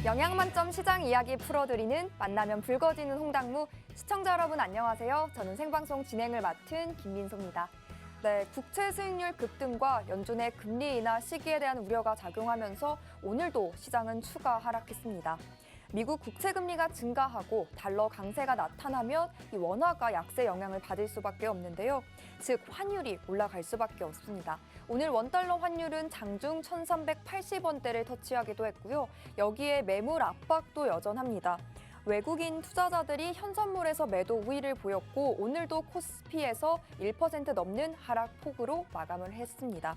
영양 만점 시장 이야기 풀어드리는 만나면 붉어지는 홍당무. 시청자 여러분 안녕하세요. 저는 생방송 진행을 맡은 김민소입니다. 네, 국채 수익률 급등과 연준의 금리 인하 시기에 대한 우려가 작용하면서 오늘도 시장은 추가 하락했습니다. 미국 국채 금리가 증가하고 달러 강세가 나타나면 이 원화가 약세 영향을 받을 수밖에 없는데요. 즉 환율이 올라갈 수밖에 없습니다. 오늘 원달러 환율은 장중 1,380원대를 터치하기도 했고요. 여기에 매물 압박도 여전합니다. 외국인 투자자들이 현선물에서 매도 우위를 보였고 오늘도 코스피에서 1% 넘는 하락폭으로 마감을 했습니다.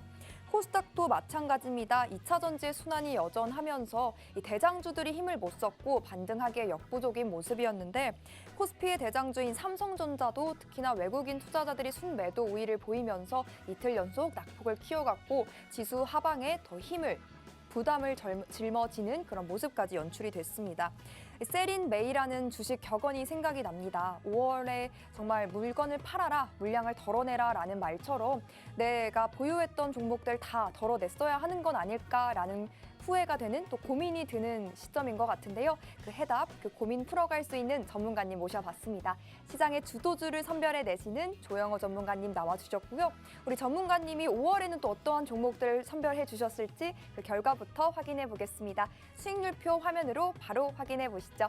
코스닥도 마찬가지입니다. 2차 전지 순환이 여전하면서 이 대장주들이 힘을 못 썼고 반등하기에 역부족인 모습이었는데 코스피의 대장주인 삼성전자도 특히나 외국인 투자자들이 순매도 우위를 보이면서 이틀 연속 낙폭을 키워갔고 지수 하방에 더 부담을 짊어지는 그런 모습까지 연출이 됐습니다. 세린 메이라는 주식 격언이 생각이 납니다. 5월에 정말 물건을 팔아라, 물량을 덜어내라 라는 말처럼 내가 보유했던 종목들 다 덜어냈어야 하는 건 아닐까라는 후회가 되는 또 고민이 드는 시점인 것 같은데요. 그 해답, 그 고민 풀어갈 수 있는 전문가님 모셔봤습니다. 시장의 주도주를 선별해내시는 조영호 전문가님 나와주셨고요. 우리 전문가님이 5월에는 또 어떠한 종목들을 선별해 주셨을지 그 결과부터 확인해 보겠습니다. 수익률표 화면으로 바로 확인해 보시죠.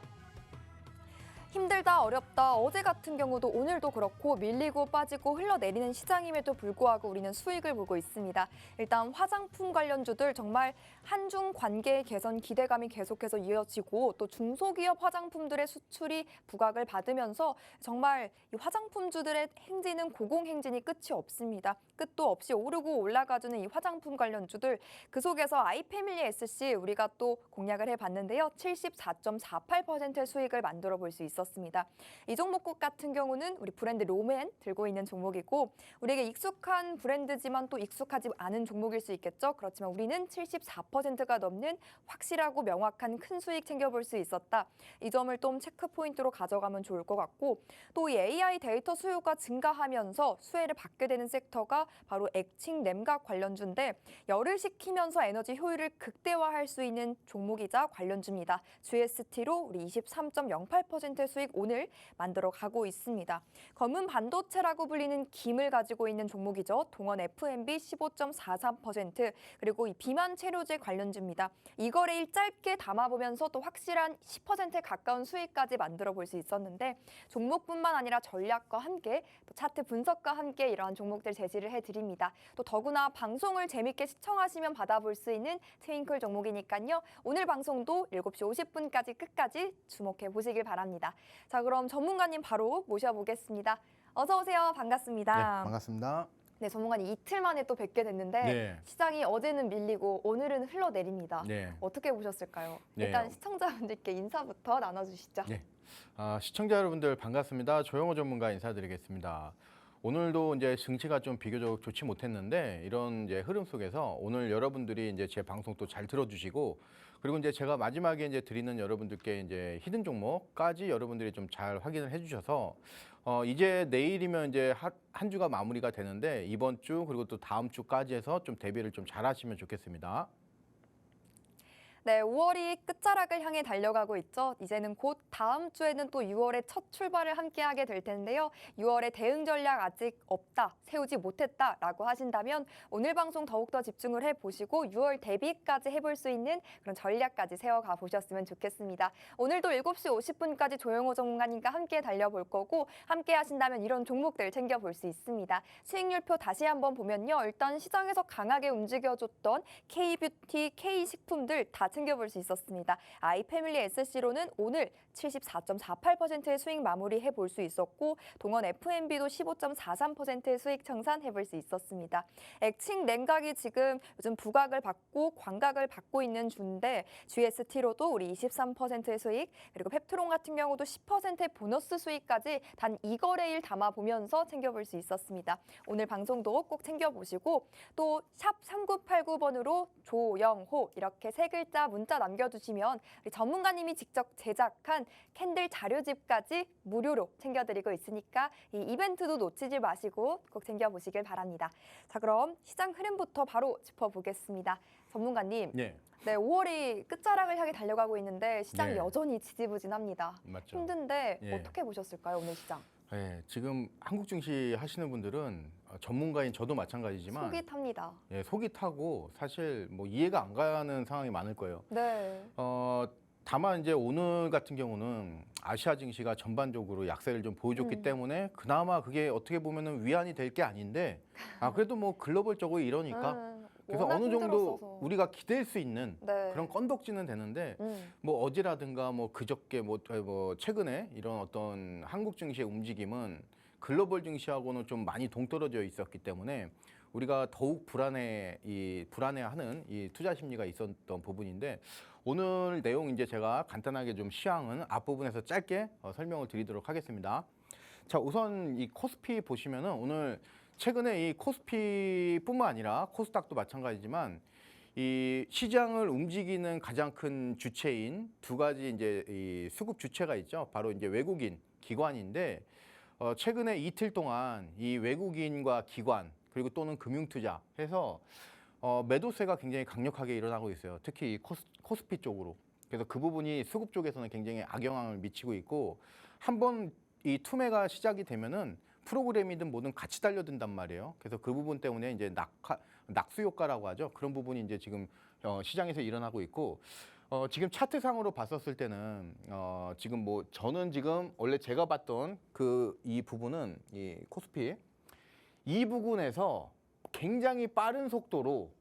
힘들다 어렵다 어제 같은 경우도 오늘도 그렇고 밀리고 빠지고 흘러내리는 시장임에도 불구하고 우리는 수익을 보고 있습니다. 일단 화장품 관련주들 정말 한중 관계 개선 기대감이 계속해서 이어지고 또 중소기업 화장품들의 수출이 부각을 받으면서 정말 이 화장품주들의 행진은 고공행진이 끝이 없습니다. 끝도 없이 오르고 올라가주는 이 화장품 관련주들 그 속에서 아이패밀리 SC 우리가 또 공략을 해봤는데요. 74.48%의 수익을 만들어 볼 수 있었습니다. 이 종목국 같은 경우는 우리 브랜드 롬앤 들고 있는 종목이고 우리에게 익숙한 브랜드지만 또 익숙하지 않은 종목일 수 있겠죠. 그렇지만 우리는 74%가 넘는 확실하고 명확한 큰 수익 챙겨볼 수 있었다. 이 점을 좀 체크 포인트로 가져가면 좋을 것 같고 또 이 AI 데이터 수요가 증가하면서 수혜를 받게 되는 섹터가 바로 액칭 램각 관련주인데 열을 식히면서 에너지 효율을 극대화할 수 있는 종목이자 관련주입니다. GST로 우리 23.08%의 수익 오늘 만들어 가고 있습니다. 검은 반도체라고 불리는 김을 가지고 있는 종목이죠. 동원 F&B 15.43% 그리고 이 비만 체료제 관련주입니다. 이 거래일 짧게 담아보면서 또 확실한 10%에 가까운 수익까지 만들어 볼 수 있었는데 종목뿐만 아니라 전략과 함께 또 차트 분석과 함께 이러한 종목들 제시를 해드립니다. 또 더구나 방송을 재밌게 시청하시면 받아볼 수 있는 트윙클 종목이니까요. 오늘 방송도 7시 50분까지 끝까지 주목해 보시길 바랍니다. 자, 그럼 전문가님 바로 모셔보겠습니다. 어서 오세요. 반갑습니다. 네, 반갑습니다. 네, 전문가님 이틀 만에 또 뵙게 됐는데 네. 시장이 어제는 밀리고 오늘은 흘러내립니다. 네. 어떻게 보셨을까요? 네. 일단 시청자분들께 인사부터 나눠주시죠. 네. 시청자 여러분들 반갑습니다. 조영호 전문가 인사드리겠습니다. 오늘도 이제 증시가 좀 비교적 좋지 못했는데 이런 이제 흐름 속에서 오늘 여러분들이 이제 제 방송 또 잘 들어주시고 그리고 이제 제가 마지막에 이제 드리는 여러분들께 이제 히든 종목까지 여러분들이 좀 잘 확인을 해주셔서 이제 내일이면 이제 한 주가 마무리가 되는데 이번 주 그리고 또 다음 주까지 해서 좀 대비를 좀 잘 하시면 좋겠습니다. 네, 5월이 끝자락을 향해 달려가고 있죠. 이제는 곧 다음 주에는 또 6월의 첫 출발을 함께하게 될 텐데요. 6월의 대응 전략 아직 없다, 세우지 못했다라고 하신다면 오늘 방송 더욱더 집중을 해보시고 6월 대비까지 해볼 수 있는 그런 전략까지 세워가 보셨으면 좋겠습니다. 오늘도 7시 50분까지 조영호 전문가님과 함께 달려볼 거고 함께 하신다면 이런 종목들 챙겨볼 수 있습니다. 수익률표 다시 한번 보면요. 일단 시장에서 강하게 움직여줬던 K뷰티, K식품들 다 챙겨볼 수 있었습니다. 아이패밀리 SC로는 오늘 74.48%의 수익 마무리해 볼 수 있었고 동원 F&B도 15.43%의 수익 청산해 볼 수 있었습니다. 액칭 냉각이 지금 요즘 부각을 받고 광각을 받고 있는 주인데 GST로도 우리 23%의 수익 그리고 펩트론 같은 경우도 10%의 보너스 수익까지 단 2거래일 담아보면서 챙겨볼 수 있었습니다. 오늘 방송도 꼭 챙겨보시고 또 샵 3989번으로 조영호 이렇게 세 글자 질문이나 문자 남겨주시면 우리 전문가님이 직접 제작한 캔들 자료집까지 무료로 챙겨드리고 있으니까 이 이벤트도 놓치지 마시고 꼭 챙겨보시길 바랍니다. 자, 그럼 시장 흐름부터 바로 짚어보겠습니다. 전문가님, 네, 네, 5월이 끝자락을 향해 달려가고 있는데 시장이 네. 여전히 지지부진합니다. 맞죠. 힘든데 예. 어떻게 보셨을까요, 오늘 시장? 네, 지금 한국 증시 하시는 분들은 전문가인 저도 마찬가지지만 속이 탑니다. 예, 속이 타고 사실 뭐 이해가 안 가는 상황이 많을 거예요. 네. 다만 이제 오늘 같은 경우는 아시아 증시가 전반적으로 약세를 좀 보여줬기 때문에 그나마 그게 어떻게 보면은 위안이 될 게 아닌데 그래도 뭐 글로벌적으로 이러니까 그래서 워낙 어느 정도 힘들었어서. 우리가 기댈 수 있는 네. 그런 건덕지는 되는데 음. 뭐 어제라든가 뭐 그저께 뭐 최근에 이런 어떤 한국 증시의 움직임은 글로벌 증시하고는 좀 많이 동떨어져 있었기 때문에 우리가 더욱 불안해하는 이 투자 심리가 있었던 부분인데 오늘 내용 이제 제가 간단하게 좀 시황은 앞부분에서 짧게 설명을 드리도록 하겠습니다. 자, 우선 이 코스피 보시면은 오늘 최근에 이 코스피뿐만 아니라 코스닥도 마찬가지지만 이 시장을 움직이는 가장 큰 주체인 두 가지 이제 이 수급 주체가 있죠. 바로 이제 외국인 기관인데 최근에 이틀 동안 이 외국인과 기관 그리고 또는 금융투자 해서 매도세가 굉장히 강력하게 일어나고 있어요. 특히 이 코스피 쪽으로. 그래서 그 부분이 수급 쪽에서는 굉장히 악영향을 미치고 있고 한번 이 투매가 시작이 되면은 프로그램이든 뭐든 같이 달려든단 말이에요. 그래서 그 부분 때문에 이제 낙수 효과라고 하죠. 그런 부분이 이제 지금 시장에서 일어나고 있고 지금 차트상으로 봤었을 때는 지금 뭐 저는 지금 원래 제가 봤던 이 부분은 이 코스피 이 부분에서 굉장히 빠른 속도로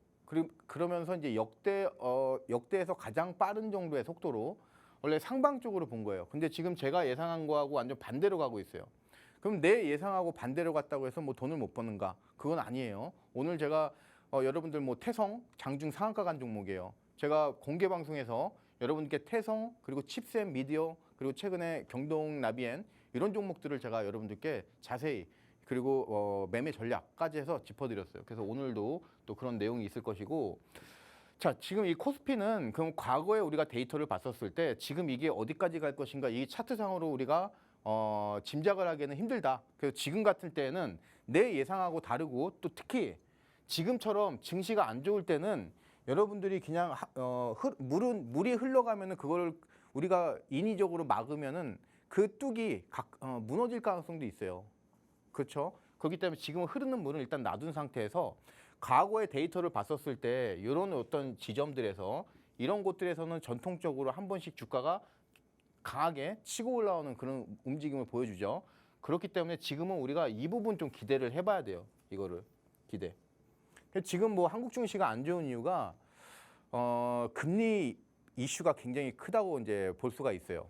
그러면서 이제 역대에서 가장 빠른 정도의 속도로 원래 상방 쪽으로 본 거예요. 근데 지금 제가 예상한 거하고 완전 반대로 가고 있어요. 그럼 내 예상하고 반대로 갔다고 해서 뭐 돈을 못 버는가? 그건 아니에요. 오늘 제가 여러분들 뭐 태성, 장중 상한가 간 종목이에요. 제가 공개 방송에서 여러분께 태성 그리고 칩셋 미디어 그리고 최근에 경동 나비엔 이런 종목들을 제가 여러분들께 자세히 그리고 매매 전략까지 해서 짚어드렸어요. 그래서 오늘도 또 그런 내용이 있을 것이고 자, 지금 이 코스피는 그럼 과거에 우리가 데이터를 봤었을 때 지금 이게 어디까지 갈 것인가 이 차트상으로 우리가 짐작을 하기에는 힘들다. 그래서 지금 같은 때에는 내 예상하고 다르고 또 특히 지금처럼 증시가 안 좋을 때는 여러분들이 그냥 물이 흘러가면은 그걸 우리가 인위적으로 막으면은 그 뚝이 무너질 가능성도 있어요. 그렇죠? 그렇기 때문에 지금 흐르는 물은 일단 놔둔 상태에서 과거의 데이터를 봤었을 때 이런 어떤 지점들에서 이런 곳들에서는 전통적으로 한 번씩 주가가 강하게 치고 올라오는 그런 움직임을 보여주죠. 그렇기 때문에 지금은 우리가 이 부분 좀 기대를 해봐야 돼요. 이거를 기대. 지금 뭐 한국 증시가 안 좋은 이유가 금리 이슈가 굉장히 크다고 이제 볼 수가 있어요.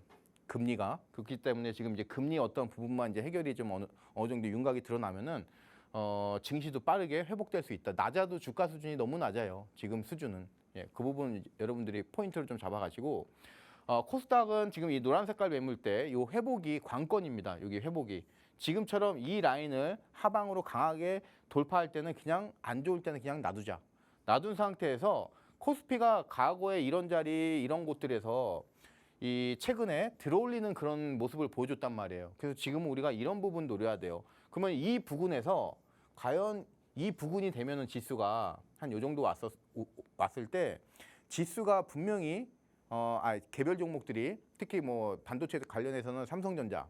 금리가 그렇기 때문에 지금 이제 금리 어떤 부분만 이제 해결이 좀 어느 정도 윤곽이 드러나면은 증시도 빠르게 회복될 수 있다. 낮아도 주가 수준이 너무 낮아요. 지금 수준은 그 부분 여러분들이 포인트를 좀 잡아가시고 코스닥은 지금 이 노란 색깔 매물대 이 회복이 관건입니다. 여기 회복이 지금처럼 이 라인을 하방으로 강하게 돌파할 때는 그냥 안 좋을 때는 그냥 놔두자. 놔둔 상태에서 코스피가 과거에 이런 자리 이런 곳들에서 이 최근에 들어올리는 그런 모습을 보여줬단 말이에요. 그래서 지금은 우리가 이런 부분 노려야 돼요. 그러면 이 부근에서 과연 이 부근이 되면은 지수가 한 요 정도 왔을 때 지수가 분명히 개별 종목들이 특히 뭐 반도체 관련해서는 삼성전자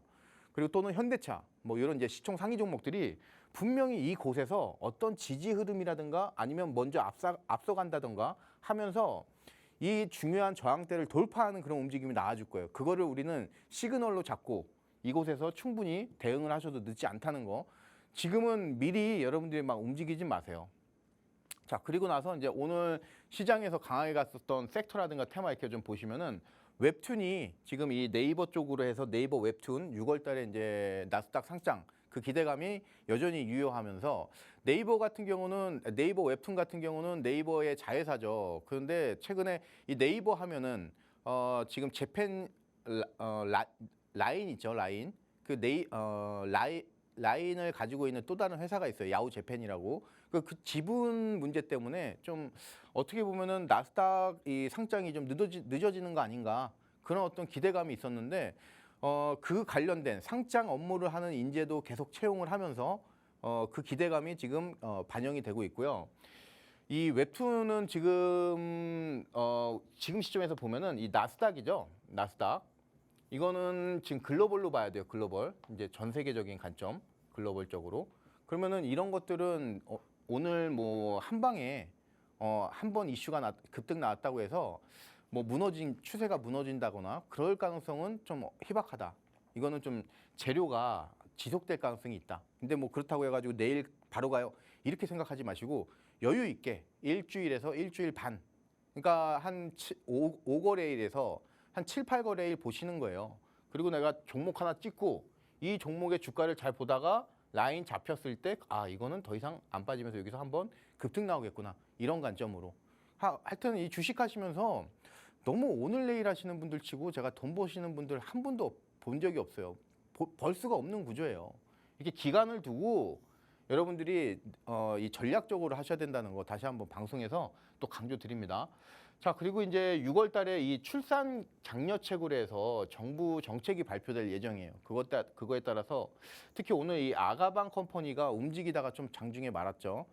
그리고 또는 현대차 뭐 이런 이제 시총 상위 종목들이 분명히 이 곳에서 어떤 지지 흐름이라든가 아니면 먼저 앞서간다든가 하면서 이 중요한 저항대를 돌파하는 그런 움직임이 나와줄 거예요. 그거를 우리는 시그널로 잡고 이곳에서 충분히 대응을 하셔도 늦지 않다는 거. 지금은 미리 여러분들이 막 움직이지 마세요. 자, 그리고 나서 이제 오늘 시장에서 강하게 갔었던 섹터라든가 테마 이렇게 좀 보시면은 웹툰이 지금 이 네이버 쪽으로 해서 네이버 웹툰 6월 달에 이제 나스닥 상장 그 기대감이 여전히 유효하면서 네이버 같은 경우는 네이버 웹툰 같은 경우는 네이버의 자회사죠. 그런데 최근에 이 네이버 하면은 지금 재팬 라인 있죠, 라인. 그 라인을 가지고 있는 또 다른 회사가 있어요. 야후 재팬이라고. 그 지분 문제 때문에 좀 어떻게 보면은 나스닥 이 상장이 좀 늦어지는 거 아닌가 그런 어떤 기대감이 있었는데 그 관련된 상장 업무를 하는 인재도 계속 채용을 하면서 그 기대감이 지금 반영이 되고 있고요. 이 웹툰은 지금 시점에서 보면은 이 나스닥이죠. 나스닥. 이거는 지금 글로벌로 봐야 돼요. 글로벌. 이제 전 세계적인 관점, 글로벌적으로. 그러면은 이런 것들은 오늘 뭐 한 방에 한 번 이슈가 급등 나왔다고 해서 뭐 추세가 무너진다거나 그럴 가능성은 좀 희박하다. 이거는 좀 재료가 지속될 가능성이 있다. 근데 뭐 그렇다고 해가지고 내일 바로 가요. 이렇게 생각하지 마시고 여유 있게 일주일에서 일주일 반. 그러니까 한 5거래일에서 한 7, 8거래일 보시는 거예요. 그리고 내가 종목 하나 찍고 이 종목의 주가를 잘 보다가 라인 잡혔을 때 이거는 더 이상 안 빠지면서 여기서 한번 급등 나오겠구나. 이런 관점으로. 하여튼 이 주식 하시면서 너무 오늘 내일 하시는 분들 치고 제가 돈 버시는 분들 한 분도 본 적이 없어요. 벌 수가 없는 구조예요. 이렇게 기간을 두고 여러분들이 이 전략적으로 하셔야 된다는 거 다시 한번 방송에서 또 강조드립니다. 자, 그리고 이제 6월 달에 이 출산 장려책으로 해서 정부 정책이 발표될 예정이에요. 그거에 따라서 특히 오늘 이 아가방 컴퍼니가 움직이다가 좀 장중에 말았죠.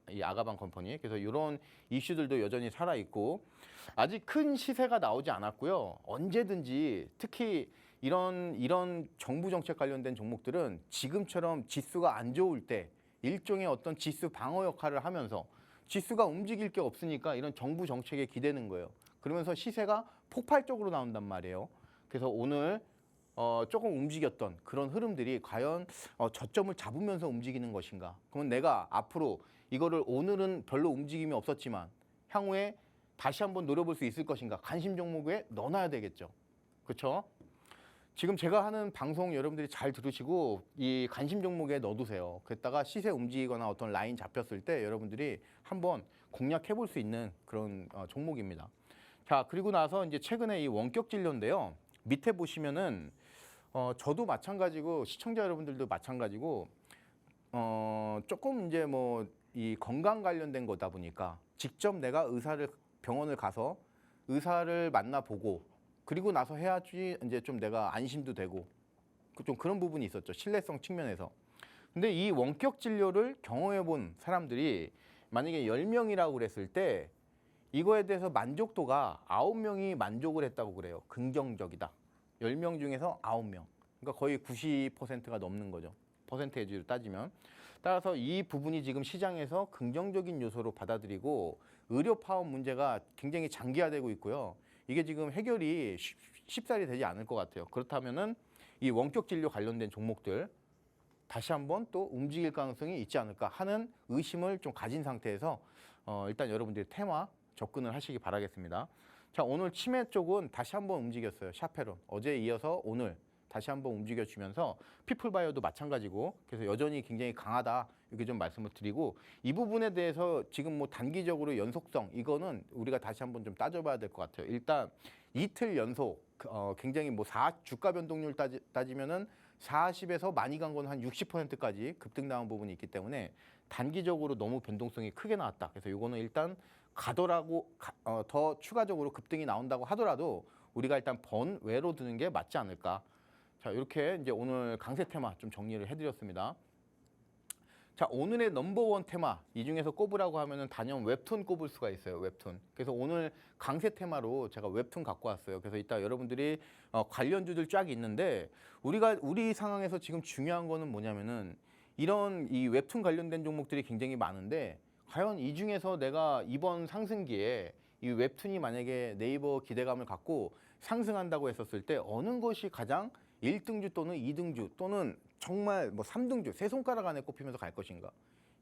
이 아가방 컴퍼니. 그래서 이런 이슈들도 여전히 살아있고 아직 큰 시세가 나오지 않았고요. 언제든지 특히 이런 정부 정책 관련된 종목들은 지금처럼 지수가 안 좋을 때 일종의 어떤 지수 방어 역할을 하면서 지수가 움직일 게 없으니까 이런 정부 정책에 기대는 거예요. 그러면서 시세가 폭발적으로 나온단 말이에요. 그래서 오늘 조금 움직였던 그런 흐름들이 과연 저점을 잡으면서 움직이는 것인가. 그러면 내가 앞으로 이거를 오늘은 별로 움직임이 없었지만 향후에 다시 한번 노려볼 수 있을 것인가. 관심 종목에 넣어놔야 되겠죠. 그렇죠? 지금 제가 하는 방송 여러분들이 잘 들으시고 이 관심 종목에 넣어두세요. 그랬다가 시세 움직이거나 어떤 라인 잡혔을 때 여러분들이 한번 공략해 볼 수 있는 그런 종목입니다. 자, 그리고 나서 이제 최근에 이 원격 진료인데요. 밑에 보시면은 저도 마찬가지고 시청자 여러분들도 마찬가지고 조금 이제 뭐 이 건강 관련된 거다 보니까 직접 내가 병원을 가서 의사를 만나보고 그리고 나서 해야지 이제 좀 내가 안심도 되고 좀 그런 부분이 있었죠. 신뢰성 측면에서. 근데 이 원격 진료를 경험해 본 사람들이 만약에 10명이라고 그랬을 때 이거에 대해서 만족도가 9명이 만족을 했다고 그래요. 긍정적이다. 10명 중에서 9명. 그러니까 거의 90%가 넘는 거죠. 퍼센테이지로 따지면. 따라서 이 부분이 지금 시장에서 긍정적인 요소로 받아들이고 의료 파업 문제가 굉장히 장기화되고 있고요. 이게 지금 해결이 쉽사리 되지 않을 것 같아요. 그렇다면은 이 원격 진료 관련된 종목들 다시 한번 또 움직일 가능성이 있지 않을까 하는 의심을 좀 가진 상태에서 일단 여러분들이 테마 접근을 하시기 바라겠습니다. 자, 오늘 치매 쪽은 다시 한번 움직였어요. 샤페론. 어제에 이어서 오늘 다시 한번 움직여주면서 피플바이오도 마찬가지고 그래서 여전히 굉장히 강하다 이렇게 좀 말씀을 드리고 이 부분에 대해서 지금 뭐 단기적으로 연속성 이거는 우리가 다시 한번 좀 따져봐야 될 것 같아요. 일단 이틀 연속 굉장히 뭐 주가 변동률 따지면은 40에서 많이 간 건 한 60%까지 급등 나온 부분이 있기 때문에 단기적으로 너무 변동성이 크게 나왔다. 그래서 이거는 일단 더 추가적으로 급등이 나온다고 하더라도 우리가 일단 번외로 두는 게 맞지 않을까. 자, 이렇게 이제 오늘 강세 테마 좀 정리를 해드렸습니다. 자, 오늘의 넘버원 테마 이 중에서 꼽으라고 하면은 단연 웹툰 꼽을 수가 있어요. 웹툰. 그래서 오늘 강세 테마로 제가 웹툰 갖고 왔어요. 그래서 이따 여러분들이 관련주들 쫙 있는데 우리 상황에서 지금 중요한 거는 뭐냐면은 이런 이 웹툰 관련된 종목들이 굉장히 많은데 과연 이 중에서 내가 이번 상승기에 이 웹툰이 만약에 네이버 기대감을 갖고 상승한다고 했었을 때 어느 것이 가장 1등주 또는 2등주 또는 정말 뭐 3등주 세 손가락 안에 꼽히면서 갈 것인가.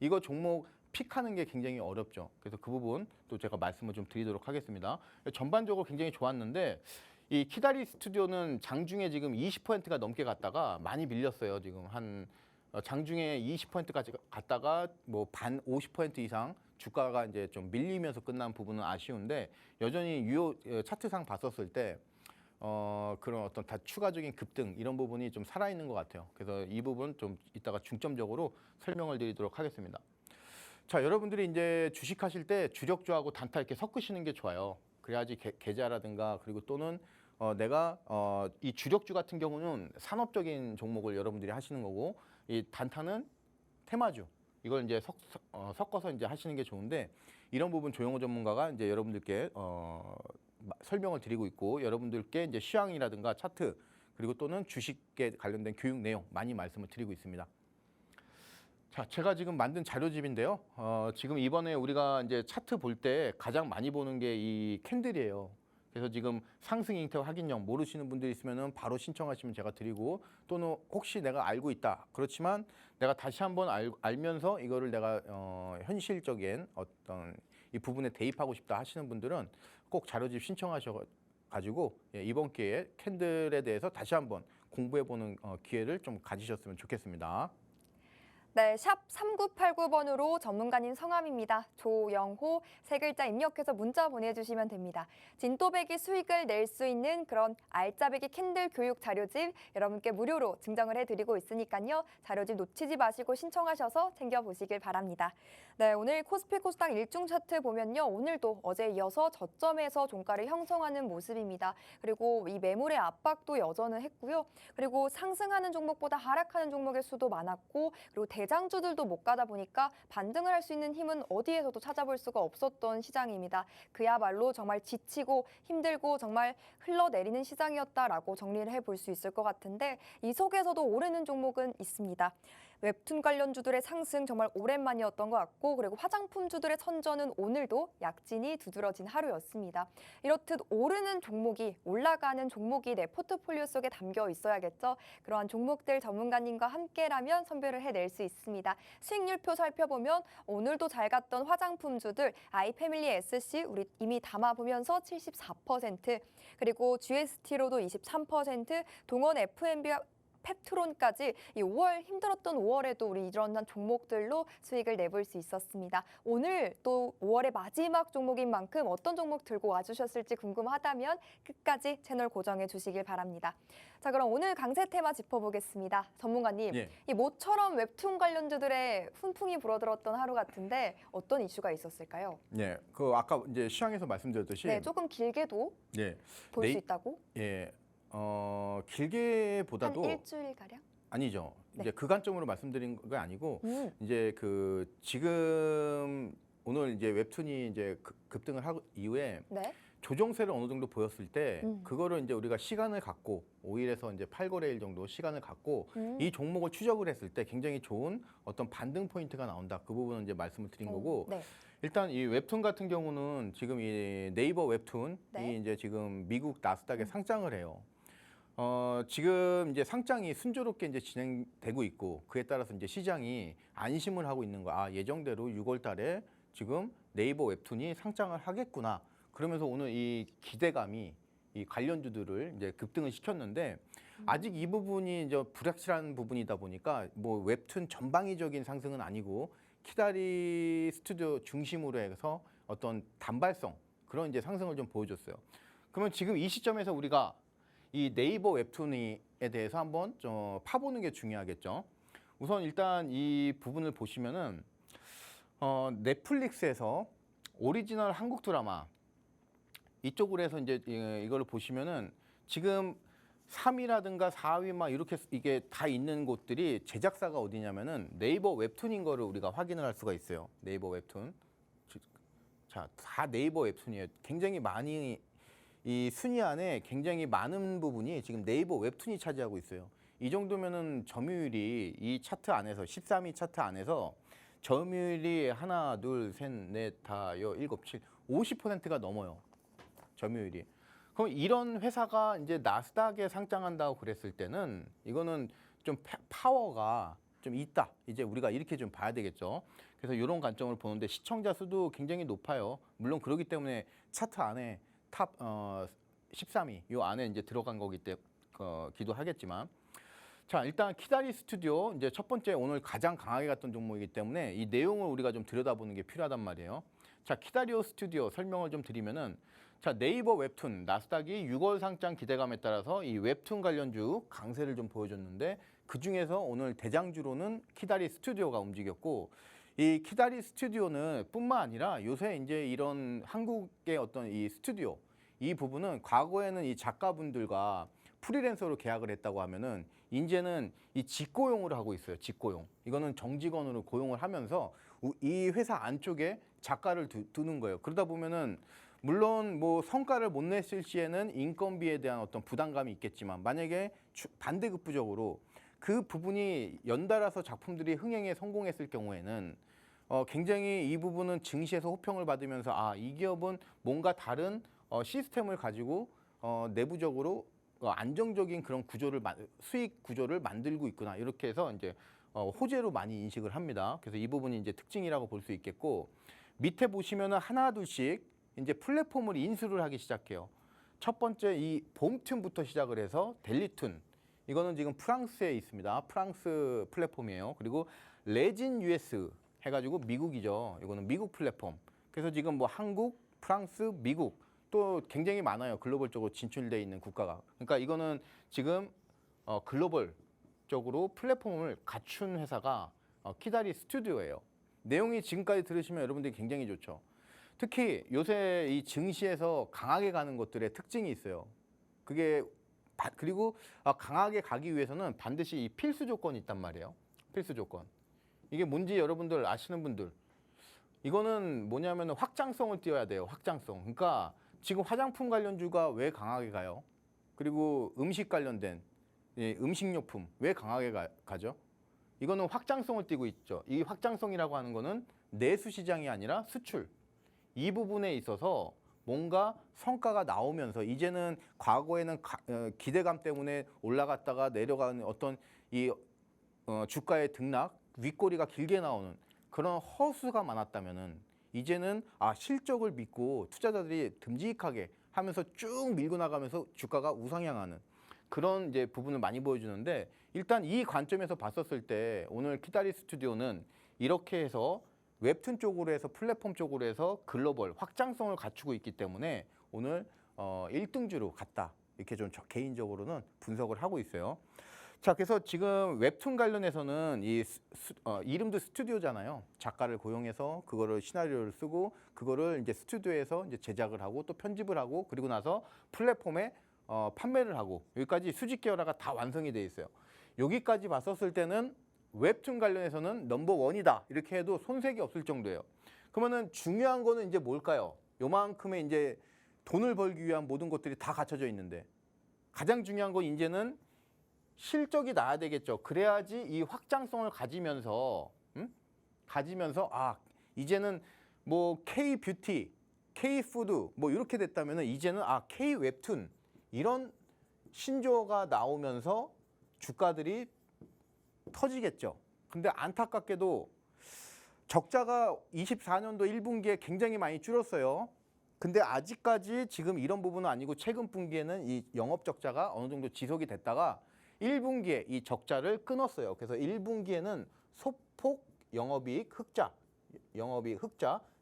이거 종목 픽하는 게 굉장히 어렵죠. 그래서 그 부분 또 제가 말씀을 좀 드리도록 하겠습니다. 전반적으로 굉장히 좋았는데 이 키다리 스튜디오는 장중에 지금 20%가 넘게 갔다가 많이 밀렸어요. 지금 한 장중에 20%까지 갔다가 뭐 반 50% 이상 주가가 이제 좀 밀리면서 끝난 부분은 아쉬운데 여전히 유효 차트상 봤었을 때 그런 어떤 다 추가적인 급등 이런 부분이 좀 살아있는 것 같아요. 그래서 이 부분 좀 이따가 중점적으로 설명을 드리도록 하겠습니다. 자, 여러분들이 이제 주식하실 때 주력주하고 단타 이렇게 섞으시는 게 좋아요. 그래야지 계좌라든가 그리고 또는 내가 이 주력주 같은 경우는 산업적인 종목을 여러분들이 하시는 거고 이 단타는 테마주 이걸 이제 섞어서 이제 하시는 게 좋은데 이런 부분 조영호 전문가가 이제 여러분들께 설명을 드리고 있고 여러분들께 이제 시황이라든가 차트 그리고 또는 주식에 관련된 교육 내용 많이 말씀을 드리고 있습니다. 자, 제가 지금 만든 자료집인데요. 지금 이번에 우리가 이제 차트 볼 때 가장 많이 보는 게 이 캔들이에요. 그래서 지금 상승 잉태 확인형 모르시는 분들이 있으면은 바로 신청하시면 제가 드리고 또는 혹시 내가 알고 있다. 그렇지만 내가 다시 한번 알면서 이거를 내가 현실적인 어떤 이 부분에 대입하고 싶다 하시는 분들은 꼭 자료집 신청하셔 가지고 이번 기회에 캔들에 대해서 다시 한번 공부해 보는 기회를 좀 가지셨으면 좋겠습니다. 네, 샵 3989번으로 전문가님 성함입니다. 조영호 세 글자 입력해서 문자 보내주시면 됩니다. 진또배기 수익을 낼 수 있는 그런 알짜배기 캔들 교육 자료집 여러분께 무료로 증정을 해드리고 있으니까요. 자료집 놓치지 마시고 신청하셔서 챙겨보시길 바랍니다. 네, 오늘 코스피 코스닥 일중 차트 보면요. 오늘도 어제 이어서 저점에서 종가를 형성하는 모습입니다. 그리고 이 매물의 압박도 여전은 했고요. 그리고 상승하는 종목보다 하락하는 종목의 수도 많았고 그리고 대장주들도 못 가다 보니까 반등을 할 수 있는 힘은 어디에서도 찾아볼 수가 없었던 시장입니다. 그야말로 정말 지치고 힘들고 정말 흘러내리는 시장이었다라고 정리를 해볼 수 있을 것 같은데 이 속에서도 오르는 종목은 있습니다. 웹툰 관련주들의 상승 정말 오랜만이었던 것 같고 그리고 화장품주들의 선전은 오늘도 약진이 두드러진 하루였습니다. 이렇듯 오르는 종목이 올라가는 종목이 내 포트폴리오 속에 담겨 있어야겠죠. 그러한 종목들 전문가님과 함께라면 선별을 해낼 수 있습니다. 수익률표 살펴보면 오늘도 잘 갔던 화장품주들 아이패밀리 SC 우리 이미 담아보면서 74% 그리고 GST로도 23% 동원 F&B와 펩트론까지 이 5월 힘들었던 5월에도 우리 이런 종목들로 수익을 내볼 수 있었습니다. 오늘 또 5월의 마지막 종목인 만큼 어떤 종목 들고 와주셨을지 궁금하다면 끝까지 채널 고정해 주시길 바랍니다. 자, 그럼 오늘 강세 테마 짚어보겠습니다. 전문가님, 예. 이 모처럼 웹툰 관련주들의 훈풍이 불어들었던 하루 같은데 어떤 이슈가 있었을까요? 네, 그 아까 이제 시황에서 말씀드렸듯이 네, 조금 길게도 예, 볼 수 있다고? 예, 길게보다도 한 일주일 가량? 아니죠. 네. 이제 그 관점으로 말씀드린 게 아니고 이제 그 지금 오늘 이제 웹툰이 이제 급등을 하고 이후에 네. 조정세를 어느 정도 보였을 때 음. 그거를 이제 우리가 시간을 갖고 5일에서 이제 8거래일 정도 시간을 갖고 음. 이 종목을 추적을 했을 때 굉장히 좋은 어떤 반등 포인트가 나온다. 그 부분은 이제 말씀을 드린 거고 네. 일단 이 웹툰 같은 경우는 지금 이 네이버 웹툰이 네. 이제 지금 미국 나스닥에 상장을 해요. 지금 이제 상장이 순조롭게 이제 진행되고 있고 그에 따라서 이제 시장이 안심을 하고 있는 거야. 아, 예정대로 6월 달에 지금 네이버 웹툰이 상장을 하겠구나. 그러면서 오늘 이 기대감이 이 관련주들을 이제 급등을 시켰는데 아직 이 부분이 이제 불확실한 부분이다 보니까 뭐 웹툰 전방위적인 상승은 아니고 키다리 스튜디오 중심으로 해서 어떤 단발성 그런 이제 상승을 좀 보여줬어요. 그러면 지금 이 시점에서 우리가 이 네이버 웹툰에 대해서 한번 좀 파보는 게 중요하겠죠. 우선 일단 이 부분을 보시면은 넷플릭스에서 오리지널 한국 드라마 이쪽으로 해서 이제 이거를 보시면은 지금 3위라든가 4위 막 이렇게 이게 다 있는 곳들이 제작사가 어디냐면은 네이버 웹툰인 거를 우리가 확인을 할 수가 있어요. 네이버 웹툰. 자, 다 네이버 웹툰이에요. 굉장히 많이 이 순위 안에 굉장히 많은 부분이 지금 네이버 웹툰이 차지하고 있어요. 이 정도면은 점유율이 이 차트 안에서 13위 차트 안에서 점유율이 하나, 둘, 셋, 넷, 다, 여, 일곱, 칠, 50%가 넘어요. 점유율이. 그럼 이런 회사가 이제 나스닥에 상장한다고 그랬을 때는 이거는 좀 파워가 좀 있다. 이제 우리가 이렇게 좀 봐야 되겠죠. 그래서 이런 관점을 보는데 시청자 수도 굉장히 높아요. 물론 그렇기 때문에 차트 안에 탑 13위 요 안에 이제 들어간 거기 때기도 하겠지만 자 일단 키다리 스튜디오 이제 첫 번째 오늘 가장 강하게 갔던 종목이기 때문에 이 내용을 우리가 좀 들여다보는 게 필요하단 말이에요. 자 키다리오 스튜디오 설명을 좀 드리면은 자, 네이버 웹툰, 나스닥이 6월 상장 기대감에 따라서 이 웹툰 관련주 강세를 좀 보여줬는데 그중에서 오늘 대장주로는 키다리 스튜디오가 움직였고 이 키다리 스튜디오는 뿐만 아니라 요새 이제 이런 한국의 어떤 이 스튜디오 이 부분은 과거에는 이 작가분들과 프리랜서로 계약을 했다고 하면은 이제는 이 직고용을 하고 있어요. 직고용. 이거는 정직원으로 고용을 하면서 이 회사 안쪽에 작가를 두는 거예요. 그러다 보면은 물론 뭐 성과를 못 냈을 시에는 인건비에 대한 어떤 부담감이 있겠지만 만약에 반대급부적으로 그 부분이 연달아서 작품들이 흥행에 성공했을 경우에는 굉장히 이 부분은 증시에서 호평을 받으면서 아, 이 기업은 뭔가 다른 시스템을 가지고 내부적으로 안정적인 그런 구조를 수익 구조를 만들고 있구나 이렇게 해서 이제 호재로 많이 인식을 합니다. 그래서 이 부분이 이제 특징이라고 볼 수 있겠고 밑에 보시면은 하나 둘씩 이제 플랫폼을 인수를 하기 시작해요. 첫 번째 이 봄툰부터 시작을 해서 델리툰 이거는 지금 프랑스에 있습니다. 프랑스 플랫폼이에요. 그리고 레진 US 해가지고 미국이죠. 이거는 미국 플랫폼. 그래서 지금 뭐 한국, 프랑스, 미국 또 굉장히 많아요. 글로벌적으로 진출돼 있는 국가가. 그러니까 이거는 지금 글로벌적으로 플랫폼을 갖춘 회사가 키다리 스튜디오예요. 내용이 지금까지 들으시면 여러분들이 굉장히 좋죠. 특히 요새 이 증시에서 강하게 가는 것들의 특징이 있어요. 그게 그리고 강하게 가기 위해서는 반드시 이 필수 조건이 있단 말이에요. 필수 조건. 이게 뭔지 여러분들 아시는 분들. 이거는 뭐냐면 확장성을 띄워야 돼요. 확장성. 그러니까 지금 화장품 관련주가 왜 강하게 가요? 그리고 음식 관련된 음식료품 왜 강하게 가죠? 이거는 확장성을 띄고 있죠. 이 확장성이라고 하는 거는 내수 시장이 아니라 수출. 이 부분에 있어서 뭔가 성과가 나오면서 이제는 과거에는 기대감 때문에 올라갔다가 내려가는 어떤 이 주가의 등락, 윗꼬리가 길게 나오는 그런 허수가 많았다면은 이제는 실적을 믿고 투자자들이 듬직하게 하면서 쭉 밀고 나가면서 주가가 우상향하는 그런 이제 부분을 많이 보여주는데 일단 이 관점에서 봤었을 때 오늘 키다리 스튜디오는 이렇게 해서 웹툰 쪽으로 해서 플랫폼 쪽으로 해서 글로벌 확장성을 갖추고 있기 때문에 오늘 1등주로 갔다. 이렇게 좀 개인적으로는 분석을 하고 있어요. 자, 그래서 지금 웹툰 관련해서는 이름도 스튜디오잖아요. 작가를 고용해서 그거를 시나리오를 쓰고 그거를 이제 스튜디오에서 이제 제작을 하고 또 편집을 하고 그리고 나서 플랫폼에 판매를 하고 여기까지 수직 계열화가 다 완성이 돼 있어요. 여기까지 봤었을 때는 웹툰 관련해서는 넘버원이다 이렇게 해도 손색이 없을 정도예요. 그러면은 중요한 거는 이제 뭘까요? 요만큼의 이제 돈을 벌기 위한 모든 것들이 다 갖춰져 있는데 가장 중요한 건 이제는 실적이 나야 되겠죠. 그래야지 이 확장성을 가지면서 이제는 뭐 K 뷰티, K 푸드 뭐 이렇게 됐다면은 이제는 K 웹툰 이런 신조어가 나오면서 주가들이 터지겠죠. 근데 안타깝게도 적자가 24년도 1분기에 굉장히 많이 줄었어요. 근데 아직까지 지금 이런 부분은 아니고 최근 분기에는 이 영업 적자가 어느 정도 지속이 됐다가 1분기에 이 적자를 끊었어요. 그래서 1분기에는 소폭 영업이익 흑자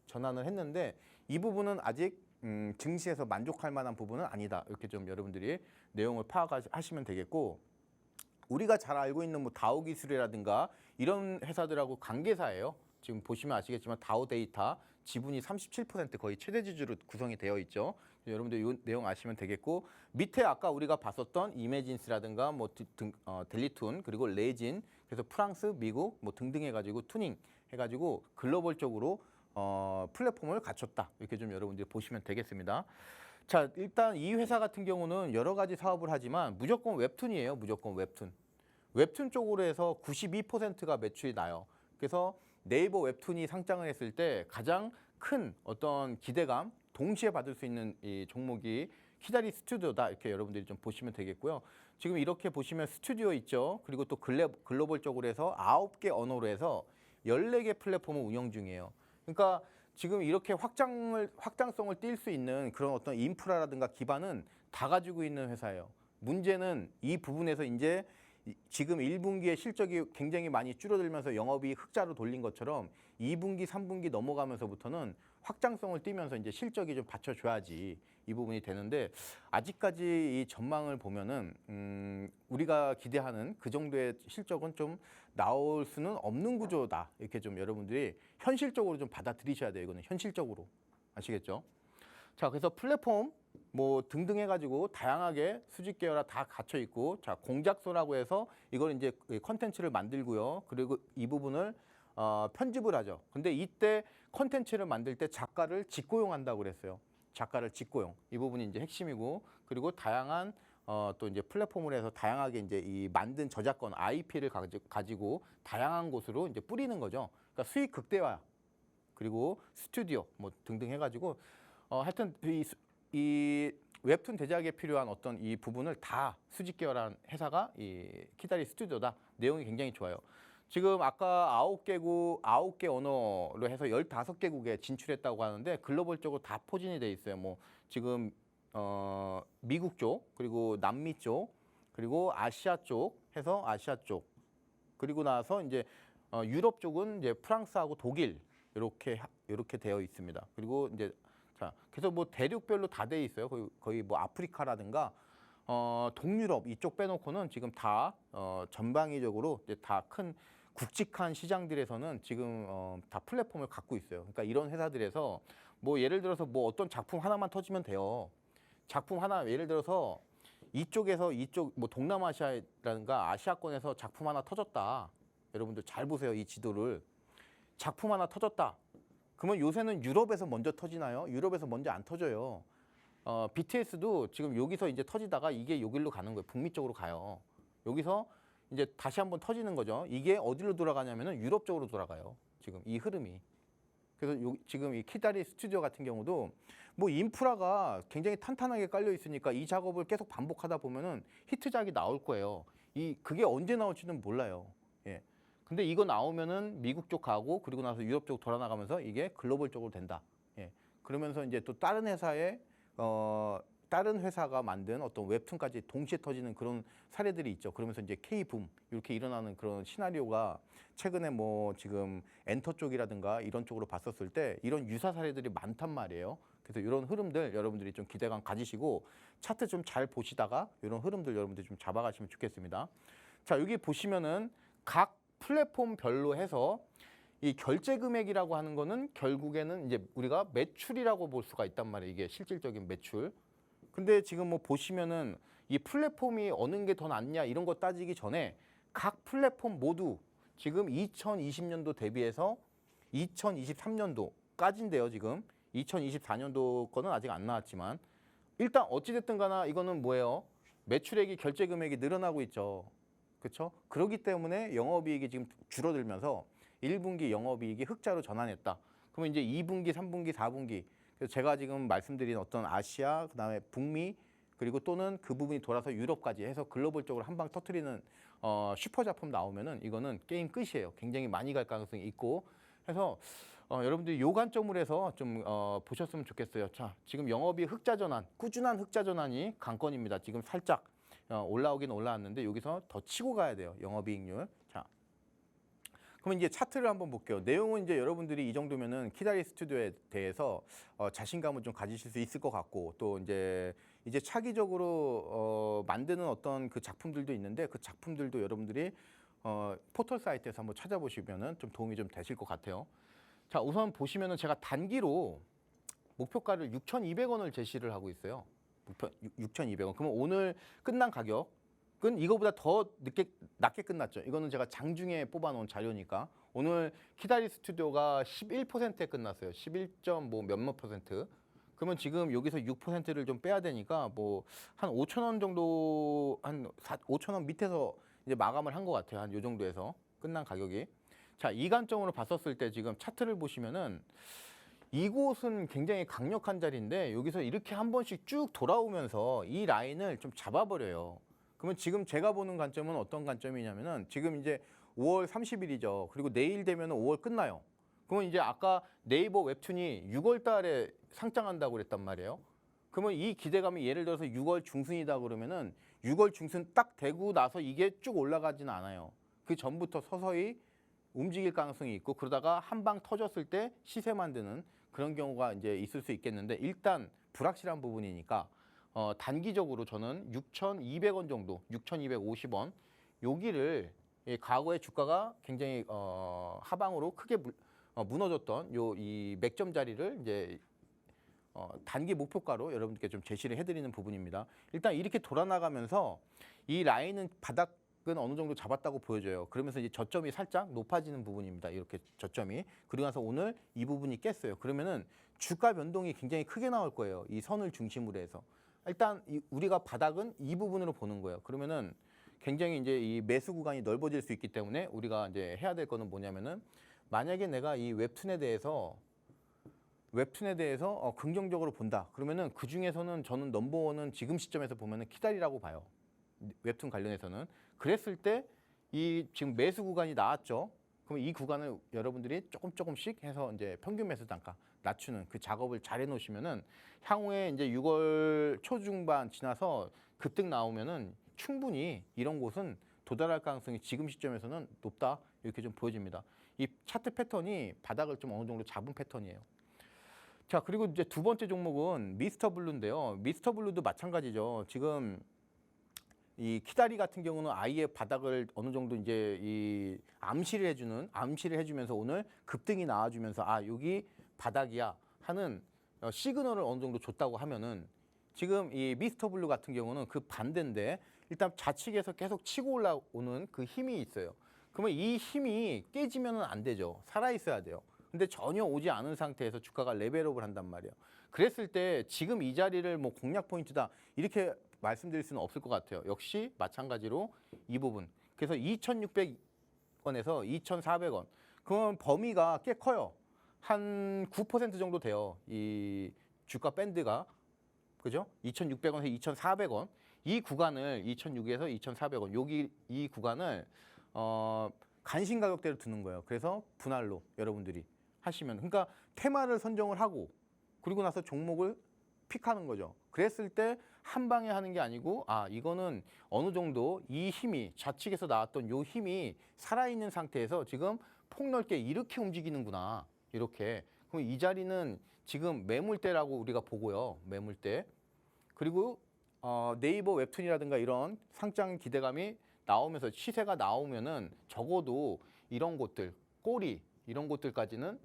전환을 했는데 이 부분은 아직 증시에서 만족할 만한 부분은 아니다. 이렇게 좀 여러분들이 내용을 파악하시면 되겠고 우리가 잘 알고 있는 뭐 다우기술이라든가 이런 회사들하고 관계사예요. 지금 보시면 아시겠지만 다우데이터 지분이 37% 거의 최대 주주로 구성이 되어 있죠. 여러분들 이 내용 아시면 되겠고 밑에 아까 우리가 봤었던 이매진스라든가 뭐 델리툰 그리고 레진 그래서 프랑스, 미국 뭐 등등 해가지고 투닝 해가지고 글로벌적으로 플랫폼을 갖췄다 이렇게 좀 여러분들이 보시면 되겠습니다. 자, 일단 이 회사 같은 경우는 여러 가지 사업을 하지만 무조건 웹툰이에요. 무조건 웹툰. 웹툰 쪽으로 해서 92%가 매출이 나요. 그래서 네이버 웹툰이 상장을 했을 때 가장 큰 어떤 기대감 동시에 받을 수 있는 이 종목이 키다리 스튜디오다 이렇게 여러분들이 좀 보시면 되겠고요. 지금 이렇게 보시면 스튜디오 있죠. 그리고 또 글로벌적으로 해서 9개 언어로 해서 14개 플랫폼을 운영 중이에요. 그러니까 지금 이렇게 확장성을 띌 수 있는 그런 어떤 인프라라든가 기반은 다 가지고 있는 회사예요. 문제는 이 부분에서 이제 지금 1분기에 실적이 굉장히 많이 줄어들면서 영업이익 흑자로 돌린 것처럼 2분기, 3분기 넘어가면서부터는 확장성을 띠면서 이제 실적이 좀 받쳐줘야지 이 부분이 되는데 아직까지 이 전망을 보면은 우리가 기대하는 그 정도의 실적은 좀 나올 수는 없는 구조다. 이렇게 좀 여러분들이 현실적으로 좀 받아들이셔야 돼요. 이거는 현실적으로. 아시겠죠? 자, 그래서 플랫폼 뭐 등등 해가지고 다양하게 수직 계열화 다 갇혀 있고, 자 공작소라고 해서 이걸 이제 컨텐츠를 만들고요. 그리고 이 부분을 편집을 하죠. 근데 이때 컨텐츠를 만들 때 작가를 직고용한다고 그랬어요. 작가를 직고용. 이 부분이 이제 핵심이고, 그리고 다양한 또 이제 플랫폼을 해서 다양하게 이제 이 만든 저작권 IP를 가지고 다양한 곳으로 이제 뿌리는 거죠. 그러니까 수익 극대화, 그리고 스튜디오 뭐 등등 해가지고 하여튼 이 웹툰 제작에 필요한 어떤 이 부분을 다 수직 계열한 회사가 이 키다리 스튜디오다. 내용이 굉장히 좋아요. 지금 아까 9개 언어로 해서 15개국에 진출했다고 하는데 글로벌적으로 다 포진이 돼 있어요. 뭐 지금 미국 쪽, 그리고 남미 쪽, 그리고 아시아 쪽 해서 아시아 쪽, 그리고 나서 이제 유럽 쪽은 이제 프랑스하고 독일 이렇게 되어 있습니다. 그리고 이제 자, 그래서 뭐 대륙별로 다 돼 있어요. 거의 뭐 아프리카라든가 동유럽 이쪽 빼놓고는 지금 다 전방위적으로 이제 다 큰 굵직한 시장들에서는 지금 다 플랫폼을 갖고 있어요. 그러니까 이런 회사들에서 뭐 예를 들어서 뭐 어떤 작품 하나만 터지면 돼요. 작품 하나 예를 들어서 이쪽에서 이쪽 뭐 동남아시아라든가 아시아권에서 작품 하나 터졌다. 여러분들 잘 보세요. 이 지도를. 작품 하나 터졌다. 그러면 요새는 유럽에서 먼저 터지나요? 유럽에서 먼저 안 터져요. BTS도 지금 여기서 이제 터지다가 이게 여기로 가는 거예요. 북미 쪽으로 가요. 여기서 이제 다시 한번 터지는 거죠. 이게 어디로 돌아가냐면은 유럽 쪽으로 돌아가요. 지금 이 흐름이. 그래서 지금 이 키다리 스튜디오 같은 경우도 뭐 인프라가 굉장히 탄탄하게 깔려 있으니까 이 작업을 계속 반복하다 보면은 히트작이 나올 거예요. 그게 언제 나올지는 몰라요. 예. 근데 이거 나오면은 미국 쪽 가고, 그리고 나서 유럽 쪽 돌아나가면서 이게 글로벌 쪽으로 된다. 예. 그러면서 이제 또 다른 회사가 만든 어떤 웹툰까지 동시에 터지는 그런 사례들이 있죠. 그러면서 이제 K붐 이렇게 일어나는 그런 시나리오가 최근에 뭐 지금 엔터 쪽이라든가 이런 쪽으로 봤었을 때 이런 유사 사례들이 많단 말이에요. 그래서 이런 흐름들 여러분들이 좀 기대감 가지시고 차트 좀 잘 보시다가 이런 흐름들 여러분들이 좀 잡아가시면 좋겠습니다. 자, 여기 보시면은 각 플랫폼별로 해서 이 결제 금액이라고 하는 거는 결국에는 이제 우리가 매출이라고 볼 수가 있단 말이에요. 이게 실질적인 매출. 근데 지금 뭐 보시면은 이 플랫폼이 어느 게 더 낫냐 이런 거 따지기 전에 각 플랫폼 모두 지금 2020년도 대비해서 2023년도까지인데요. 지금 2024년도 거는 아직 안 나왔지만 일단 어찌됐든 가나 이거는 뭐예요? 매출액이 결제 금액이 늘어나고 있죠. 그렇죠? 그렇기 때문에 영업이익이 지금 줄어들면서 1분기 영업이익이 흑자로 전환했다. 그러면 이제 2분기, 3분기, 4분기 그래서 제가 지금 말씀드린 어떤 아시아, 그다음에 북미, 그리고 또는 그 부분이 돌아서 유럽까지 해서 글로벌적으로 한 방 터트리는 슈퍼 작품 나오면은 이거는 게임 끝이에요. 굉장히 많이 갈 가능성이 있고 해서 여러분들이 요 관점으로 해서 좀 보셨으면 좋겠어요. 자, 지금 영업이 흑자 전환, 꾸준한 흑자 전환이 관건입니다. 지금 살짝 올라오긴 올라왔는데 여기서 더 치고 가야 돼요. 영업이익률. 자. 그럼 이제 차트를 한번 볼게요. 내용은 이제 여러분들이 이 정도면은 키다리 스튜디오에 대해서 자신감을 좀 가지실 수 있을 것 같고, 또 이제 차기적으로 만드는 어떤 그 작품들도 있는데 그 작품들도 여러분들이 포털 사이트에서 한번 찾아보시면은 좀 도움이 좀 되실 것 같아요. 자, 우선 보시면은 제가 단기로 목표가를 6,200원을 제시를 하고 있어요. 목표 6,200원. 그러면 오늘 끝난 가격 은 이거보다 더 낮게 끝났죠. 이거는 제가 장중에 뽑아놓은 자료니까. 오늘 키다리 스튜디오가 11%에 끝났어요. 11점 뭐 몇몇 %. 그러면 지금 여기서 6%를 좀 빼야 되니까 뭐 한 5,000원 정도, 한 5,000원 밑에서 이제 마감을 한 것 같아요. 한 요 정도에서 끝난 가격이. 자, 이 관점으로 봤었을 때 지금 차트를 보시면은 이곳은 굉장히 강력한 자리인데 여기서 이렇게 한 번씩 쭉 돌아오면서 이 라인을 좀 잡아버려요. 그러면 지금 제가 보는 관점은 어떤 관점이냐면은 지금 이제 5월 30일이죠. 그리고 내일 되면은 5월 끝나요. 그러면 이제 아까 네이버 웹툰이 6월 달에 상장한다고 그랬단 말이에요. 그러면 이 기대감이 예를 들어서 6월 중순이다 그러면은 6월 중순 딱 되고 나서 이게 쭉 올라가지는 않아요. 그 전부터 서서히 움직일 가능성이 있고 그러다가 한 방 터졌을 때 시세 만드는 그런 경우가 이제 있을 수 있겠는데 일단 불확실한 부분이니까 단기적으로 저는 6,200원 정도, 6,250원 여기를 과거의 주가가 굉장히 하방으로 크게 무너졌던 요 이 맥점 자리를 이제 단기 목표가로 여러분들께 좀 제시를 해드리는 부분입니다. 일단 이렇게 돌아나가면서 이 라인은 바닥은 어느 정도 잡았다고 보여져요. 그러면서 이제 저점이 살짝 높아지는 부분입니다. 이렇게 저점이. 그리고 나서 오늘 이 부분이 깼어요. 그러면은 주가 변동이 굉장히 크게 나올 거예요. 이 선을 중심으로 해서. 일단 우리가 바닥은 이 부분으로 보는 거예요. 그러면은 굉장히 이제 이 매수 구간이 넓어질 수 있기 때문에 우리가 이제 해야 될 거는 뭐냐면은 만약에 내가 이 웹툰에 대해서 긍정적으로 본다. 그러면은 그 중에서는 저는 넘버원은 지금 시점에서 보면은 키다리라고 봐요. 웹툰 관련해서는. 그랬을 때 이 지금 매수 구간이 나왔죠. 그러면 이 구간을 여러분들이 조금씩 해서 이제 평균 매수 단가 낮추는 그 작업을 잘 해놓으시면은 향후에 이제 6월 초중반 지나서 급등 나오면은 충분히 이런 곳은 도달할 가능성이 지금 시점에서는 높다. 이렇게 좀 보여집니다. 이 차트 패턴이 바닥을 좀 어느 정도 잡은 패턴이에요. 자, 그리고 이제 두 번째 종목은 미스터 블루인데요. 미스터 블루도 마찬가지죠. 지금 이 키다리 같은 경우는 아예 바닥을 어느 정도 이제 이 암시를 해주면서 오늘 급등이 나와주면서 아, 여기 바닥이야 하는 시그널을 어느 정도 줬다고 하면은 지금 이 미스터 블루 같은 경우는 그 반대인데 일단 좌측에서 계속 치고 올라오는 그 힘이 있어요. 그러면 이 힘이 깨지면은 안 되죠. 살아 있어야 돼요. 근데 전혀 오지 않은 상태에서 주가가 레벨업을 한단 말이에요. 그랬을 때 지금 이 자리를 뭐 공략 포인트다 이렇게 말씀드릴 수는 없을 것 같아요. 역시 마찬가지로 이 부분. 그래서 2,600원에서 2,400원. 그러면 범위가 꽤 커요. 한 9% 정도 돼요. 이 주가 밴드가. 그죠? 2,600원에서 2,400원. 이 구간을 2,600에서 2,400원. 여기 이 구간을 간신 가격대로 두는 거예요. 그래서 분할로 여러분들이 하시면 그러니까 테마를 선정을 하고 그리고 나서 종목을 픽하는 거죠. 그랬을 때 한 방에 하는 게 아니고 아 이거는 어느 정도 이 힘이 좌측에서 나왔던 요 힘이 살아있는 상태에서 지금 폭넓게 이렇게 움직이는구나. 이렇게. 그럼 이 자리는 지금 매물대라고 우리가 보고요. 매물대. 그리고 네이버 웹툰이라든가 이런 상장 기대감이 나오면서 시세가 나오면은 적어도 이런 곳들 꼬리 이런 곳들까지는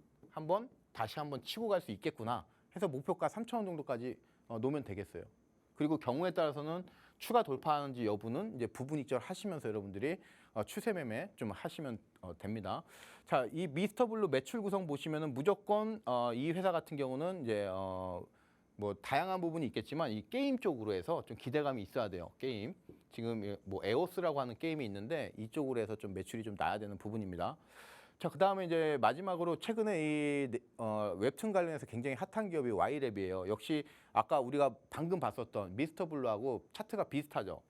다시 한번 치고 갈 수 있겠구나 해서 목표가 3,000원 정도까지 놓으면 되겠어요. 그리고 경우에 따라서는 추가 돌파하는지 여부는 이제 부분 익절 하시면서 여러분들이 추세 매매 좀 하시면 됩니다. 자, 이 미스터 블루 매출 구성 보시면은 무조건 이 회사 같은 경우는 이제 뭐 다양한 부분이 있겠지만 이 게임 쪽으로 해서 좀 기대감이 있어야 돼요. 게임. 지금 뭐 에오스라고 하는 게임이 있는데 이쪽으로 해서 좀 매출이 좀 나야 되는 부분입니다. 자, 그다음에 이제 마지막으로 최근에 이 웹툰 관련해서 굉장히 핫한 기업이 Y랩이에요. 역시 아까 우리가 방금 봤었던 미스터 블루하고 차트가 비슷하죠.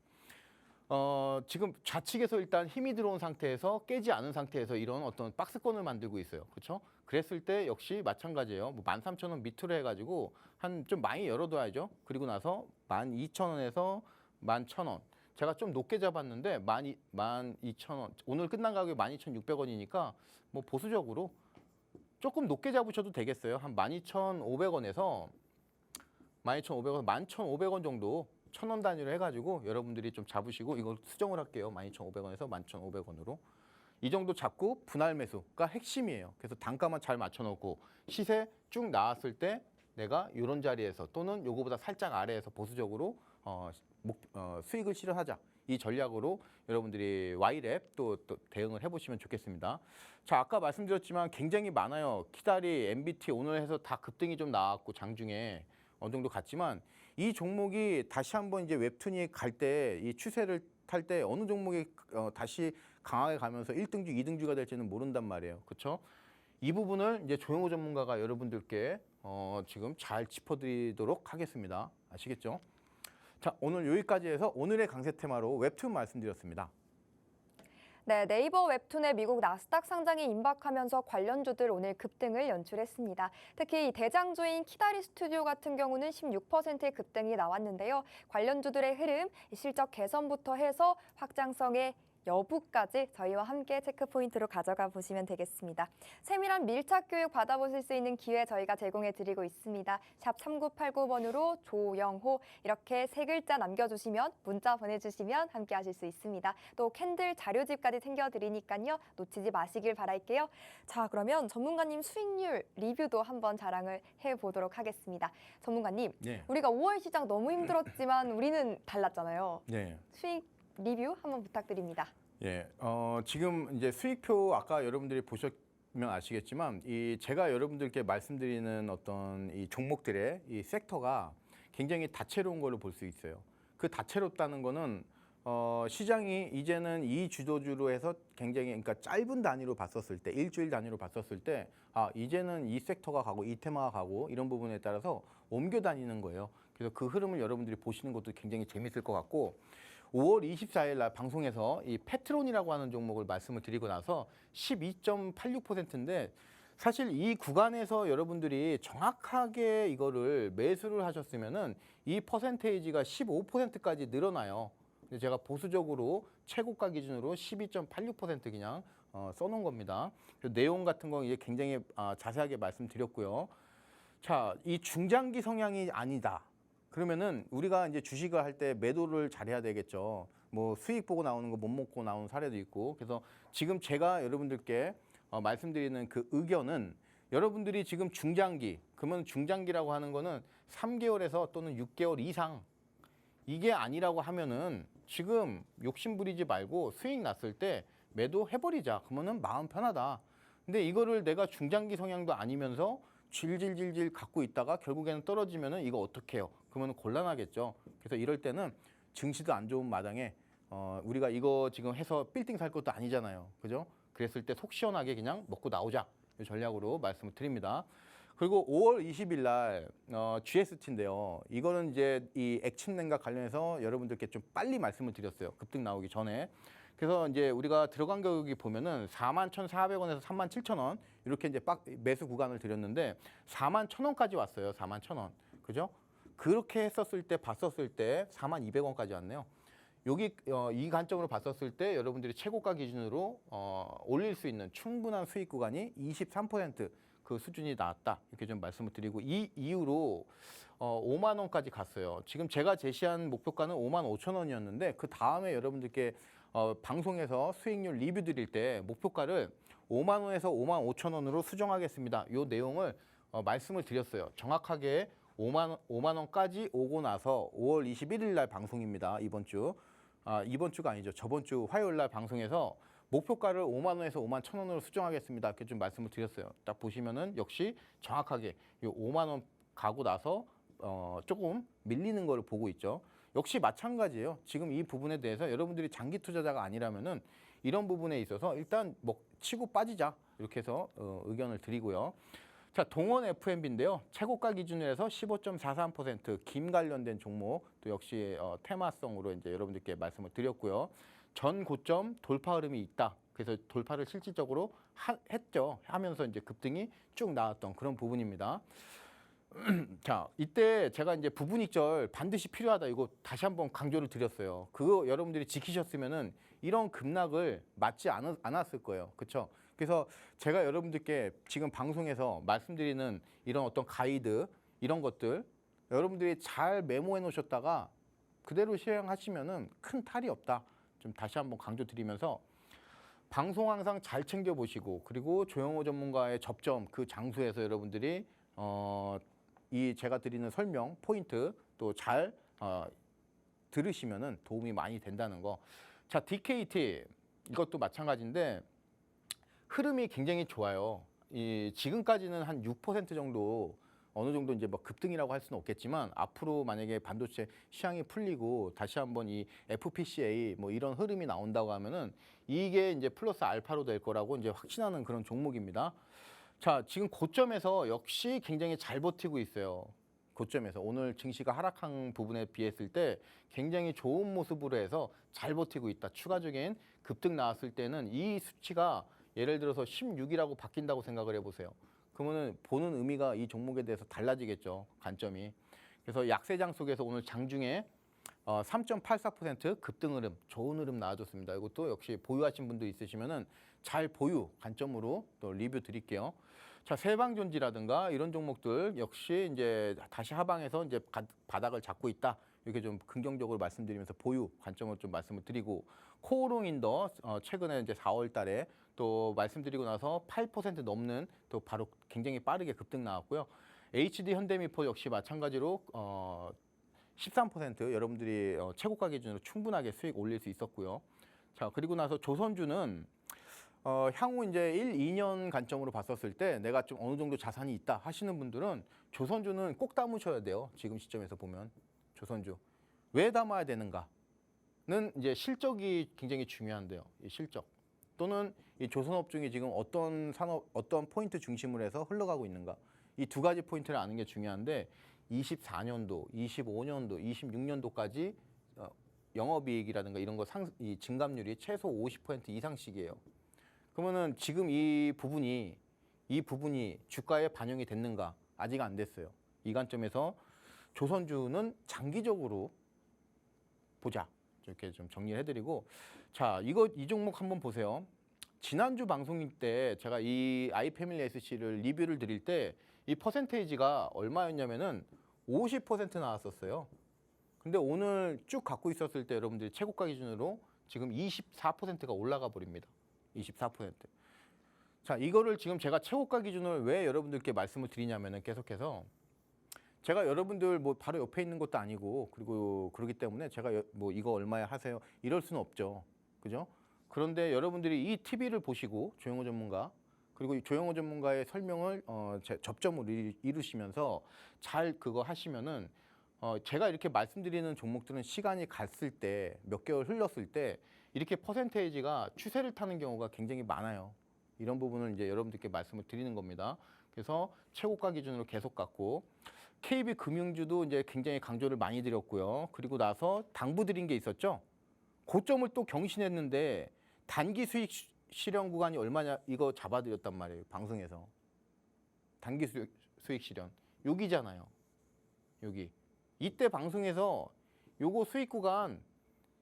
지금 좌측에서 일단 힘이 들어온 상태에서 깨지 않은 상태에서 이런 어떤 박스권을 만들고 있어요. 그렇죠? 그랬을 때 역시 마찬가지예요. 뭐 13,000원 밑으로 해가지고 한 좀 많이 열어둬야죠. 그리고 나서 12,000원에서 11,000원. 제가 좀 높게 잡았는데 12,000원. 오늘 끝난 가격이 12,600원이니까 뭐 보수적으로 조금 높게 잡으셔도 되겠어요. 한 12,500원에서 12,500원, 11,500원 정도 1,000원 단위로 해가지고 여러분들이 좀 잡으시고 이걸 수정을 할게요. 12,500원에서 11,500원으로. 이 정도 잡고 분할 매수가 핵심이에요. 그래서 단가만 잘 맞춰놓고 시세 쭉 나왔을 때 내가 이런 자리에서 또는 요거보다 살짝 아래에서 보수적으로 수익을 실현하자. 이 전략으로 여러분들이 Y랩 또 대응을 해보시면 좋겠습니다. 자, 아까 말씀드렸지만 굉장히 많아요. 키다리, MBT 오늘 해서 다 급등이 좀 나왔고 장중에 어느 정도 갔지만 이 종목이 다시 한번 이제 웹툰이 갈 때 이 추세를 탈 때 어느 종목이 다시 강하게 가면서 1등주, 2등주가 될지는 모른단 말이에요. 그렇죠? 이 부분을 이제 조영호 전문가가 여러분들께 지금 잘 짚어드리도록 하겠습니다. 아시겠죠? 자, 오늘 여기까지 해서 오늘의 강세 테마로 웹툰 말씀드렸습니다. 네, 네이버 웹툰의 미국 나스닥 상장이 임박하면서 관련주들 오늘 급등을 연출했습니다. 특히 이 대장주인 키다리 스튜디오 같은 경우는 16%의 급등이 나왔는데요. 관련주들의 흐름, 실적 개선부터 해서 확장성의 여부까지 저희와 함께 체크포인트로 가져가 보시면 되겠습니다. 세밀한 밀착 교육 받아보실 수 있는 기회 저희가 제공해 드리고 있습니다. 샵 3989번으로 조영호 이렇게 세 글자 남겨주시면 문자 보내주시면 함께 하실 수 있습니다. 또 캔들 자료집까지 챙겨드리니까요. 놓치지 마시길 바랄게요. 자, 그러면 전문가님 수익률 리뷰도 한번 자랑을 해보도록 하겠습니다. 전문가님, 네. 우리가 5월 시장 너무 힘들었지만 우리는 달랐잖아요. 네. 수익 리뷰 한번 부탁드립니다. 예, 지금 이제 수익표 아까 여러분들이 보셨면 아시겠지만 제가 여러분들께 말씀드리는 어떤 이 종목들의 이 섹터가 굉장히 다채로운 걸로 볼 수 있어요. 그 다채롭다는 거는 시장이 이제는 이 주도주로 해서 굉장히 그러니까 짧은 단위로 봤었을 때 일주일 단위로 봤었을 때 이제는 이 섹터가 가고 이 테마가 가고 이런 부분에 따라서 옮겨 다니는 거예요. 그래서 그 흐름을 여러분들이 보시는 것도 굉장히 재밌을 것 같고 5월 24일 날 방송에서 이 페트론이라고 하는 종목을 말씀을 드리고 나서 12.86%인데 사실 이 구간에서 여러분들이 정확하게 이거를 매수를 하셨으면은 이 퍼센테이지가 15%까지 늘어나요. 근데 제가 보수적으로 최고가 기준으로 12.86% 그냥 써놓은 겁니다. 내용 같은 거 이제 굉장히 자세하게 말씀드렸고요. 자, 이 중장기 성향이 아니다. 그러면은 우리가 이제 주식을 할 때 매도를 잘해야 되겠죠. 뭐 수익 보고 나오는 거 못 먹고 나오는 사례도 있고. 그래서 지금 제가 여러분들께 말씀드리는 그 의견은 여러분들이 지금 중장기, 그러면 중장기라고 하는 거는 3개월에서 또는 6개월 이상 이게 아니라고 하면은 지금 욕심 부리지 말고 수익 났을 때 매도해버리자. 그러면은 마음 편하다. 근데 이거를 내가 중장기 성향도 아니면서 질질질질 갖고 있다가 결국에는 떨어지면은 이거 어떡해요? 그러면 곤란하겠죠. 그래서 이럴 때는 증시도 안 좋은 마당에 우리가 이거 지금 해서 빌딩 살 것도 아니잖아요. 그죠? 그랬을 때 속 시원하게 그냥 먹고 나오자. 이 전략으로 말씀을 드립니다. 그리고 5월 20일 날 GST인데요. 이거는 이제 이 액침냉과 관련해서 여러분들께 좀 빨리 말씀을 드렸어요. 급등 나오기 전에. 그래서 이제 우리가 들어간 가격이 보면은 41,400원에서 37,000원 이렇게 이제 매수 구간을 드렸는데 41,000원까지 왔어요. 41,000원. 그죠? 그렇게 했었을 때 봤었을 때 42,200원까지 왔네요. 여기 이 관점으로 봤었을 때 여러분들이 최고가 기준으로 올릴 수 있는 충분한 수익 구간이 23%그 수준이 나왔다. 이렇게 좀 말씀을 드리고 이 이후로 5만 원까지 갔어요. 지금 제가 제시한 목표가는 55,000원이었는데 그 다음에 여러분들께 방송에서 수익률 리뷰 드릴 때 목표가를 5만 원에서 55,000원으로 수정하겠습니다. 이 내용을 말씀을 드렸어요. 정확하게 5만 원까지 오고 나서 5월 21일 날 방송입니다. 이번 주. 이번 주가 아니죠. 저번 주 화요일 날 방송에서 목표가를 5만 원에서 5만 1,000원으로 수정하겠습니다. 이렇게 좀 말씀을 드렸어요. 딱 보시면은 역시 정확하게 이 5만 원 가고 나서 조금 밀리는 걸 보고 있죠. 역시 마찬가지예요. 지금 이 부분에 대해서 여러분들이 장기 투자자가 아니라면은 이런 부분에 있어서 일단 뭐 치고 빠지자 이렇게 해서 의견을 드리고요. 자, 동원 FMB인데요. 최고가 기준으로 해서 15.43% 김 관련된 종목 또 역시 테마성으로 이제 여러분들께 말씀을 드렸고요. 전 고점 돌파 흐름이 있다. 그래서 돌파를 실질적으로 했죠. 하면서 이제 급등이 쭉 나왔던 그런 부분입니다. 자, 이때 제가 이제 부분익절 반드시 필요하다 이거 다시 한번 강조를 드렸어요. 그거 여러분들이 지키셨으면은 이런 급락을 맞지 않았을 거예요. 그렇죠? 그래서 제가 여러분들께 지금 방송에서 말씀드리는 이런 어떤 가이드 이런 것들 여러분들이 잘 메모해 놓으셨다가 그대로 실행하시면은 큰 탈이 없다. 좀 다시 한번 강조드리면서 방송 항상 잘 챙겨 보시고 그리고 조영호 전문가의 접점 그 장소에서 여러분들이 이 제가 드리는 설명 포인트 또 잘 들으시면은 도움이 많이 된다는 거. 자, DKT 이것도 마찬가지인데 흐름이 굉장히 좋아요. 지금까지는 한 6% 정도 어느 정도 이제 뭐 급등이라고 할 수는 없겠지만 앞으로 만약에 반도체 시장이 풀리고 다시 한번 이 FPCA 뭐 이런 흐름이 나온다고 하면은 이게 이제 플러스 알파로 될 거라고 이제 확신하는 그런 종목입니다. 자, 지금 고점에서 역시 굉장히 잘 버티고 있어요. 고점에서 오늘 증시가 하락한 부분에 비했을 때 굉장히 좋은 모습으로 해서 잘 버티고 있다. 추가적인 급등 나왔을 때는 이 수치가 예를 들어서 16이라고 바뀐다고 생각을 해보세요. 그러면은 보는 의미가 이 종목에 대해서 달라지겠죠. 관점이. 그래서 약세장 속에서 오늘 장중에 3.84% 급등 흐름, 좋은 흐름 나와줬습니다. 이것도 역시 보유하신 분들 있으시면은 잘 보유 관점으로 또 리뷰 드릴게요. 자, 세방전지라든가 이런 종목들 역시 이제 다시 하방에서 이제 바닥을 잡고 있다. 이렇게 좀 긍정적으로 말씀드리면서 보유 관점을 좀 말씀을 드리고 코오롱인더 최근에 이제 4월 달에 또 말씀드리고 나서 8% 넘는 또 바로 굉장히 빠르게 급등 나왔고요. HD 현대미포 역시 마찬가지로 13% 여러분들이 최고가 기준으로 충분하게 수익 올릴 수 있었고요. 자, 그리고 나서 조선주는 향후 이제 1, 2년 관점으로 봤었을 때 내가 좀 어느 정도 자산이 있다 하시는 분들은 조선주는 꼭 담으셔야 돼요. 지금 시점에서 보면 조선주. 왜 담아야 되는가는 이제 실적이 굉장히 중요한데요. 이 실적. 또는 이 조선업종이 지금 어떤 산업, 어떤 포인트 중심으로 해서 흘러가고 있는가. 이 두 가지 포인트를 아는 게 중요한데 24년도, 25년도, 26년도까지 영업이익이라든가 이런 거 이 증감률이 최소 50% 이상씩이에요. 그러면은 지금 이 부분이 주가에 반영이 됐는가? 아직 안 됐어요. 이 관점에서 조선주는 장기적으로 보자. 이렇게 좀 정리를 해드리고, 자, 이 종목 한번 보세요. 지난주 방송일 때 제가 이 아이패밀리 SC를 리뷰를 드릴 때 이 퍼센테이지가 얼마였냐면은 50% 나왔었어요. 근데 오늘 쭉 갖고 있었을 때 여러분들이 최고가 기준으로 지금 24%가 올라가 버립니다. 24%. 자, 이거를 지금 제가 최고가 기준을 왜 여러분들께 말씀을 드리냐면은 계속해서 제가 여러분들 뭐 바로 옆에 있는 것도 아니고 그리고 그러기 때문에 제가 뭐 이거 얼마에 하세요 이럴 수는 없죠. 그죠? 그런데 여러분들이 이 TV를 보시고 조영호 전문가 그리고 이 조영호 전문가의 설명을 접점을 이루시면서 잘 그거 하시면은 제가 이렇게 말씀드리는 종목들은 시간이 갔을 때 몇 개월 흘렀을 때 이렇게 퍼센테이지가 추세를 타는 경우가 굉장히 많아요. 이런 부분을 이제 여러분들께 말씀을 드리는 겁니다. 그래서 최고가 기준으로 계속 갖고 KB금융주도 이제 굉장히 강조를 많이 드렸고요. 그리고 나서 당부드린 게 있었죠. 고점을 또 경신했는데 단기 수익 실현 구간이 얼마냐 이거 잡아드렸단 말이에요. 방송에서. 단기 수익 실현. 여기잖아요. 여기. 이때 방송에서 요거 수익 구간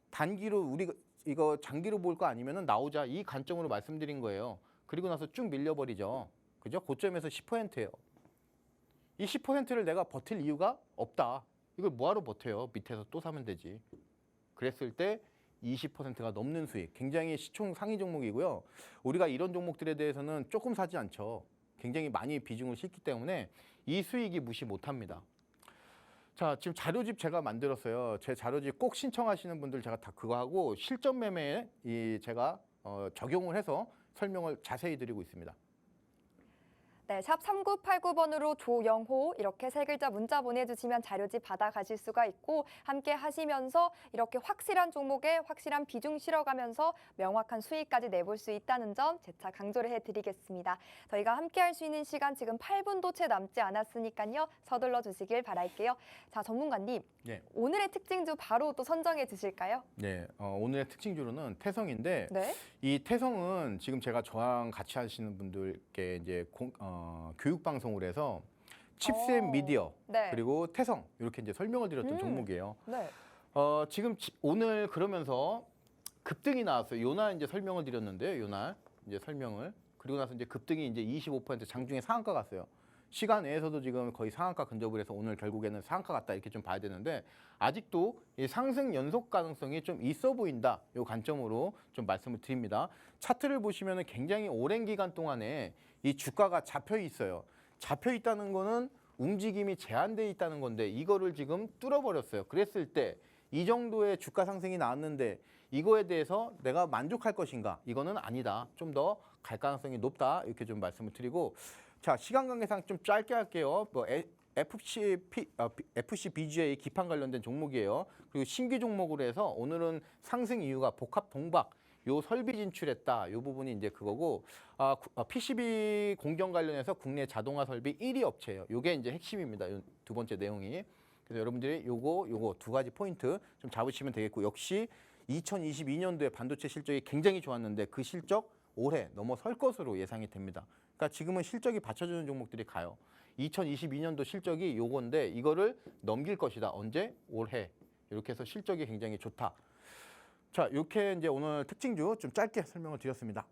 단기로 우리가 이거 장기로 볼 거 아니면은 나오자 이 관점으로 말씀드린 거예요. 그리고 나서 쭉 밀려버리죠. 그죠? 고점에서 10%예요. 이 10%를 내가 버틸 이유가 없다. 이걸 뭐하러 버텨요? 밑에서 또 사면 되지. 그랬을 때 20%가 넘는 수익. 굉장히 시총 상위 종목이고요. 우리가 이런 종목들에 대해서는 조금 사지 않죠. 굉장히 많이 비중을 싣기 때문에 이 수익이 무시 못합니다. 자, 지금 자료집 제가 만들었어요. 제 자료집 꼭 신청하시는 분들 제가 다 그거 하고 실전 매매에 제가 적용을 해서 설명을 자세히 드리고 있습니다. 네, 샵 3989번으로 조영호 이렇게 세 글자 문자 보내주시면 자료집 받아가실 수가 있고 함께 하시면서 이렇게 확실한 종목에 확실한 비중 실어가면서 명확한 수익까지 내볼 수 있다는 점 재차 강조를 해드리겠습니다. 저희가 함께 할 수 있는 시간 지금 8분도 채 남지 않았으니까요. 서둘러 주시길 바랄게요. 자, 전문가님. 네. 오늘의 특징주 바로 또 선정해 주실까요? 네, 오늘의 특징주로는 태성인데 네. 이 태성은 지금 제가 저랑 같이 하시는 분들께 이제 교육 방송을 해서 칩셋 미디어 네. 그리고 태성 이렇게 이제 설명을 드렸던 종목이에요. 네. 지금 오늘 그러면서 급등이 나왔어요. 요날 이제 설명을 드렸는데요. 요날 이제 설명을 그리고 나서 이제 급등이 이제 25% 장중에 상한가 갔어요. 시간 외에서도 지금 거의 상한가 근접을 해서 오늘 결국에는 상한가 갔다 이렇게 좀 봐야 되는데 아직도 이 상승 연속 가능성이 좀 있어 보인다. 이 관점으로 좀 말씀을 드립니다. 차트를 보시면은 굉장히 오랜 기간 동안에 이 주가가 잡혀 있어요. 잡혀 있다는 거는 움직임이 제한돼 있다는 건데 이거를 지금 뚫어버렸어요. 그랬을 때 이 정도의 주가 상승이 나왔는데 이거에 대해서 내가 만족할 것인가? 이거는 아니다. 좀 더 갈 가능성이 높다. 이렇게 좀 말씀을 드리고 자, 시간 관계상 좀 짧게 할게요. 뭐 FCBGA 기판 관련된 종목이에요. 그리고 신규 종목으로 해서 오늘은 상승 이유가 복합 동박 요 설비 진출했다. 요 부분이 이제 그거고 PCB 공정 관련해서 국내 자동화 설비 1위 업체예요. 요게 이제 핵심입니다. 요 두 번째 내용이. 그래서 여러분들이 요거 두 가지 포인트 좀 잡으시면 되겠고 역시 2022년도에 반도체 실적이 굉장히 좋았는데 그 실적 올해 넘어설 것으로 예상이 됩니다. 그러니까 지금은 실적이 받쳐주는 종목들이 가요. 2022년도 실적이 요건데 이거를 넘길 것이다. 언제? 올해. 이렇게 해서 실적이 굉장히 좋다. 자, 이렇게 이제 오늘 특징주 좀 짧게 설명을 드렸습니다.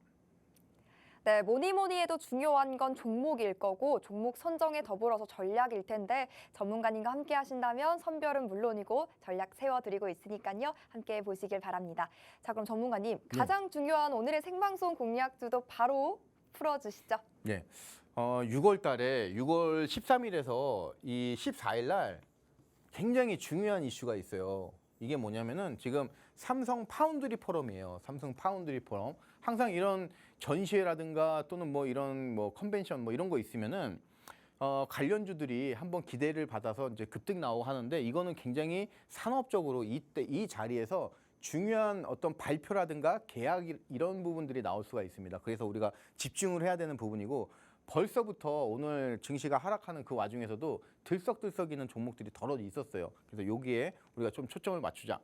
네, 뭐니 해도 중요한 건 종목일 거고 종목 선정에 더불어서 전략일 텐데 전문가님과 함께 하신다면 선별은 물론이고 전략 세워드리고 있으니까요. 함께 보시길 바랍니다. 자, 그럼 전문가님 가장 중요한 오늘의 생방송 공략주도 바로 풀어주시죠. 네, 6월 달에 6월 13일에서 이 14일 날 굉장히 중요한 이슈가 있어요. 이게 뭐냐면은 지금 삼성 파운드리 포럼이에요. 삼성 파운드리 포럼. 항상 이런 전시회라든가 또는 뭐 이런 뭐 컨벤션 뭐 이런 거 있으면은 관련주들이 한번 기대를 받아서 이제 급등 나오고 하는데 이거는 굉장히 산업적으로 이때 이 자리에서 중요한 어떤 발표라든가 계약 이런 부분들이 나올 수가 있습니다. 그래서 우리가 집중을 해야 되는 부분이고 벌써부터 오늘 증시가 하락하는 그 와중에서도 들썩들썩이는 종목들이 덜어 있었어요. 그래서 여기에 우리가 좀 초점을 맞추자.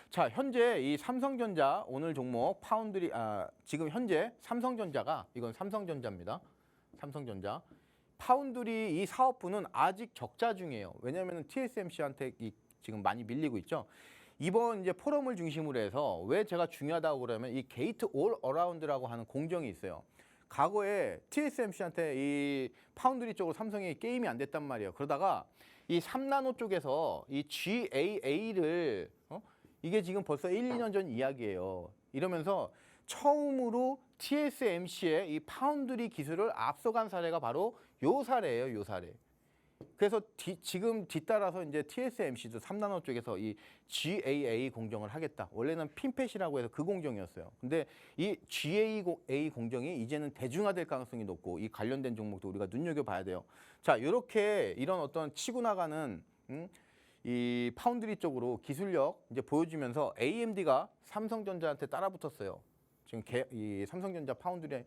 자, 현재 이 삼성전자 오늘 종목 파운드리 지금 현재 삼성전자가 이건 삼성전자입니다. 삼성전자 파운드리 이 사업부는 아직 적자 중이에요. 왜냐하면 TSMC한테 지금 많이 밀리고 있죠. 이번 이제 포럼을 중심으로 해서 왜 제가 중요하다고 그러면 이 게이트 올 어라운드라고 하는 공정이 있어요. 과거에 TSMC한테 이 파운드리 쪽으로 삼성이 게임이 안 됐단 말이에요. 그러다가 이 3나노 쪽에서 이 GAA를 이게 지금 벌써 1, 2년 전 이야기예요. 이러면서 처음으로 TSMC의 이 파운드리 기술을 앞서간 사례가 바로 요 사례예요. 요 사례. 그래서 지금 뒤따라서 이제 TSMC도 3나노 쪽에서 이 GAA 공정을 하겠다. 원래는 핀펫이라고 해서 그 공정이었어요. 근데 이 GAA 공정이 이제는 대중화될 가능성이 높고 이 관련된 종목도 우리가 눈여겨봐야 돼요. 자, 이렇게 이런 어떤 치고 나가는 이 파운드리 쪽으로 기술력 이제 보여주면서 AMD가 삼성전자한테 따라붙었어요. 지금 이 삼성전자 파운드리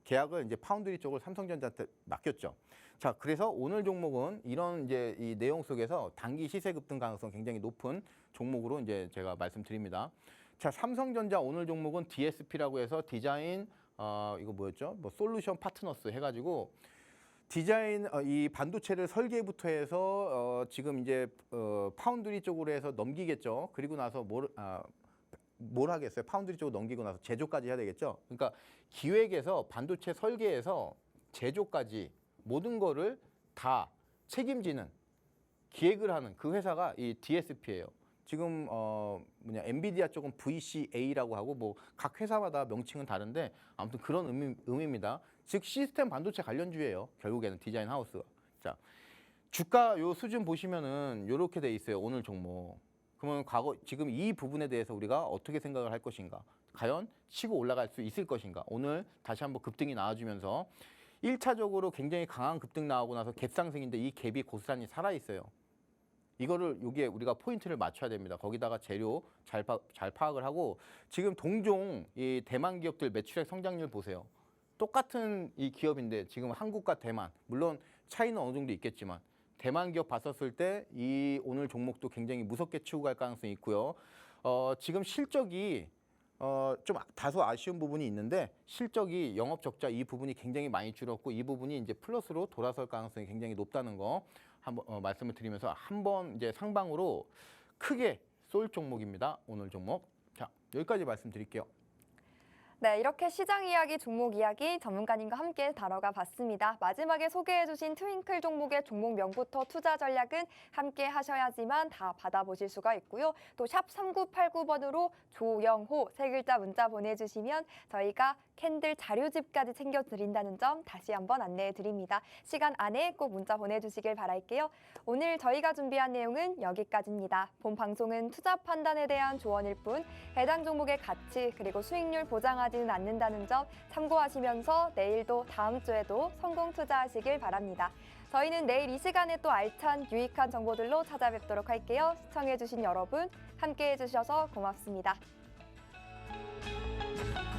계약을 이제 파운드리 쪽을 삼성전자한테 맡겼죠. 자, 그래서 오늘 종목은 이런 이제 이 내용 속에서 단기 시세 급등 가능성 굉장히 높은 종목으로 이제 제가 말씀드립니다. 자, 삼성전자 오늘 종목은 DSP라고 해서 디자인 이거 뭐였죠? 뭐 솔루션 파트너스 해가지고 디자인 이 반도체를 설계부터 해서 지금 이제 파운드리 쪽으로 해서 넘기겠죠. 그리고 나서 뭘 하겠어요? 파운드리 쪽으로 넘기고 나서 제조까지 해야 되겠죠. 그러니까 기획에서 반도체 설계에서 제조까지 모든 거를 다 책임지는 기획을 하는 그 회사가 이 DSP예요. 지금 엔비디아 쪽은 VCA라고 하고 뭐 각 회사마다 명칭은 다른데 아무튼 그런 의미입니다. 즉 시스템 반도체 관련주예요. 결국에는 디자인 하우스가. 자, 주가 요 수준 보시면은 요렇게 돼 있어요. 오늘 종목. 그러면 지금 이 부분에 대해서 우리가 어떻게 생각을 할 것인가? 과연 치고 올라갈 수 있을 것인가? 오늘 다시 한번 급등이 나와주면서 1차적으로 굉장히 강한 급등 나오고 나서 갭상승인데 이 갭이 고스란히 살아있어요. 이거를 여기에 우리가 포인트를 맞춰야 됩니다. 거기다가 재료 잘 파악을 하고 지금 동종 이 대만 기업들 매출액 성장률 보세요. 똑같은 이 기업인데 지금 한국과 대만 물론 차이는 어느 정도 있겠지만 대만 기업 봤었을 때 이 오늘 종목도 굉장히 무섭게 치고 갈 가능성이 있고요. 지금 실적이 좀 다소 아쉬운 부분이 있는데 실적이 영업 적자 이 부분이 굉장히 많이 줄었고 이 부분이 이제 플러스로 돌아설 가능성이 굉장히 높다는 거 한번 말씀을 드리면서 한번 이제 상방으로 크게 쏠 종목입니다. 오늘 종목. 자, 여기까지 말씀드릴게요. 네, 이렇게 시장 이야기, 종목 이야기 전문가님과 함께 다뤄가 봤습니다. 마지막에 소개해주신 트윙클 종목의 종목명부터 투자 전략은 함께 하셔야지만 다 받아보실 수가 있고요. 또 샵 3989번으로 조영호 세 글자 문자 보내주시면 저희가 캔들 자료집까지 챙겨드린다는 점 다시 한번 안내해드립니다. 시간 안에 꼭 문자 보내주시길 바랄게요. 오늘 저희가 준비한 내용은 여기까지입니다. 본 방송은 투자 판단에 대한 조언일 뿐 해당 종목의 가치 그리고 수익률 보장하지는 않는다는 점 참고하시면서 내일도 다음 주에도 성공 투자하시길 바랍니다. 저희는 내일 이 시간에 또 알찬 유익한 정보들로 찾아뵙도록 할게요. 시청해주신 여러분 함께해 주셔서 고맙습니다. 네.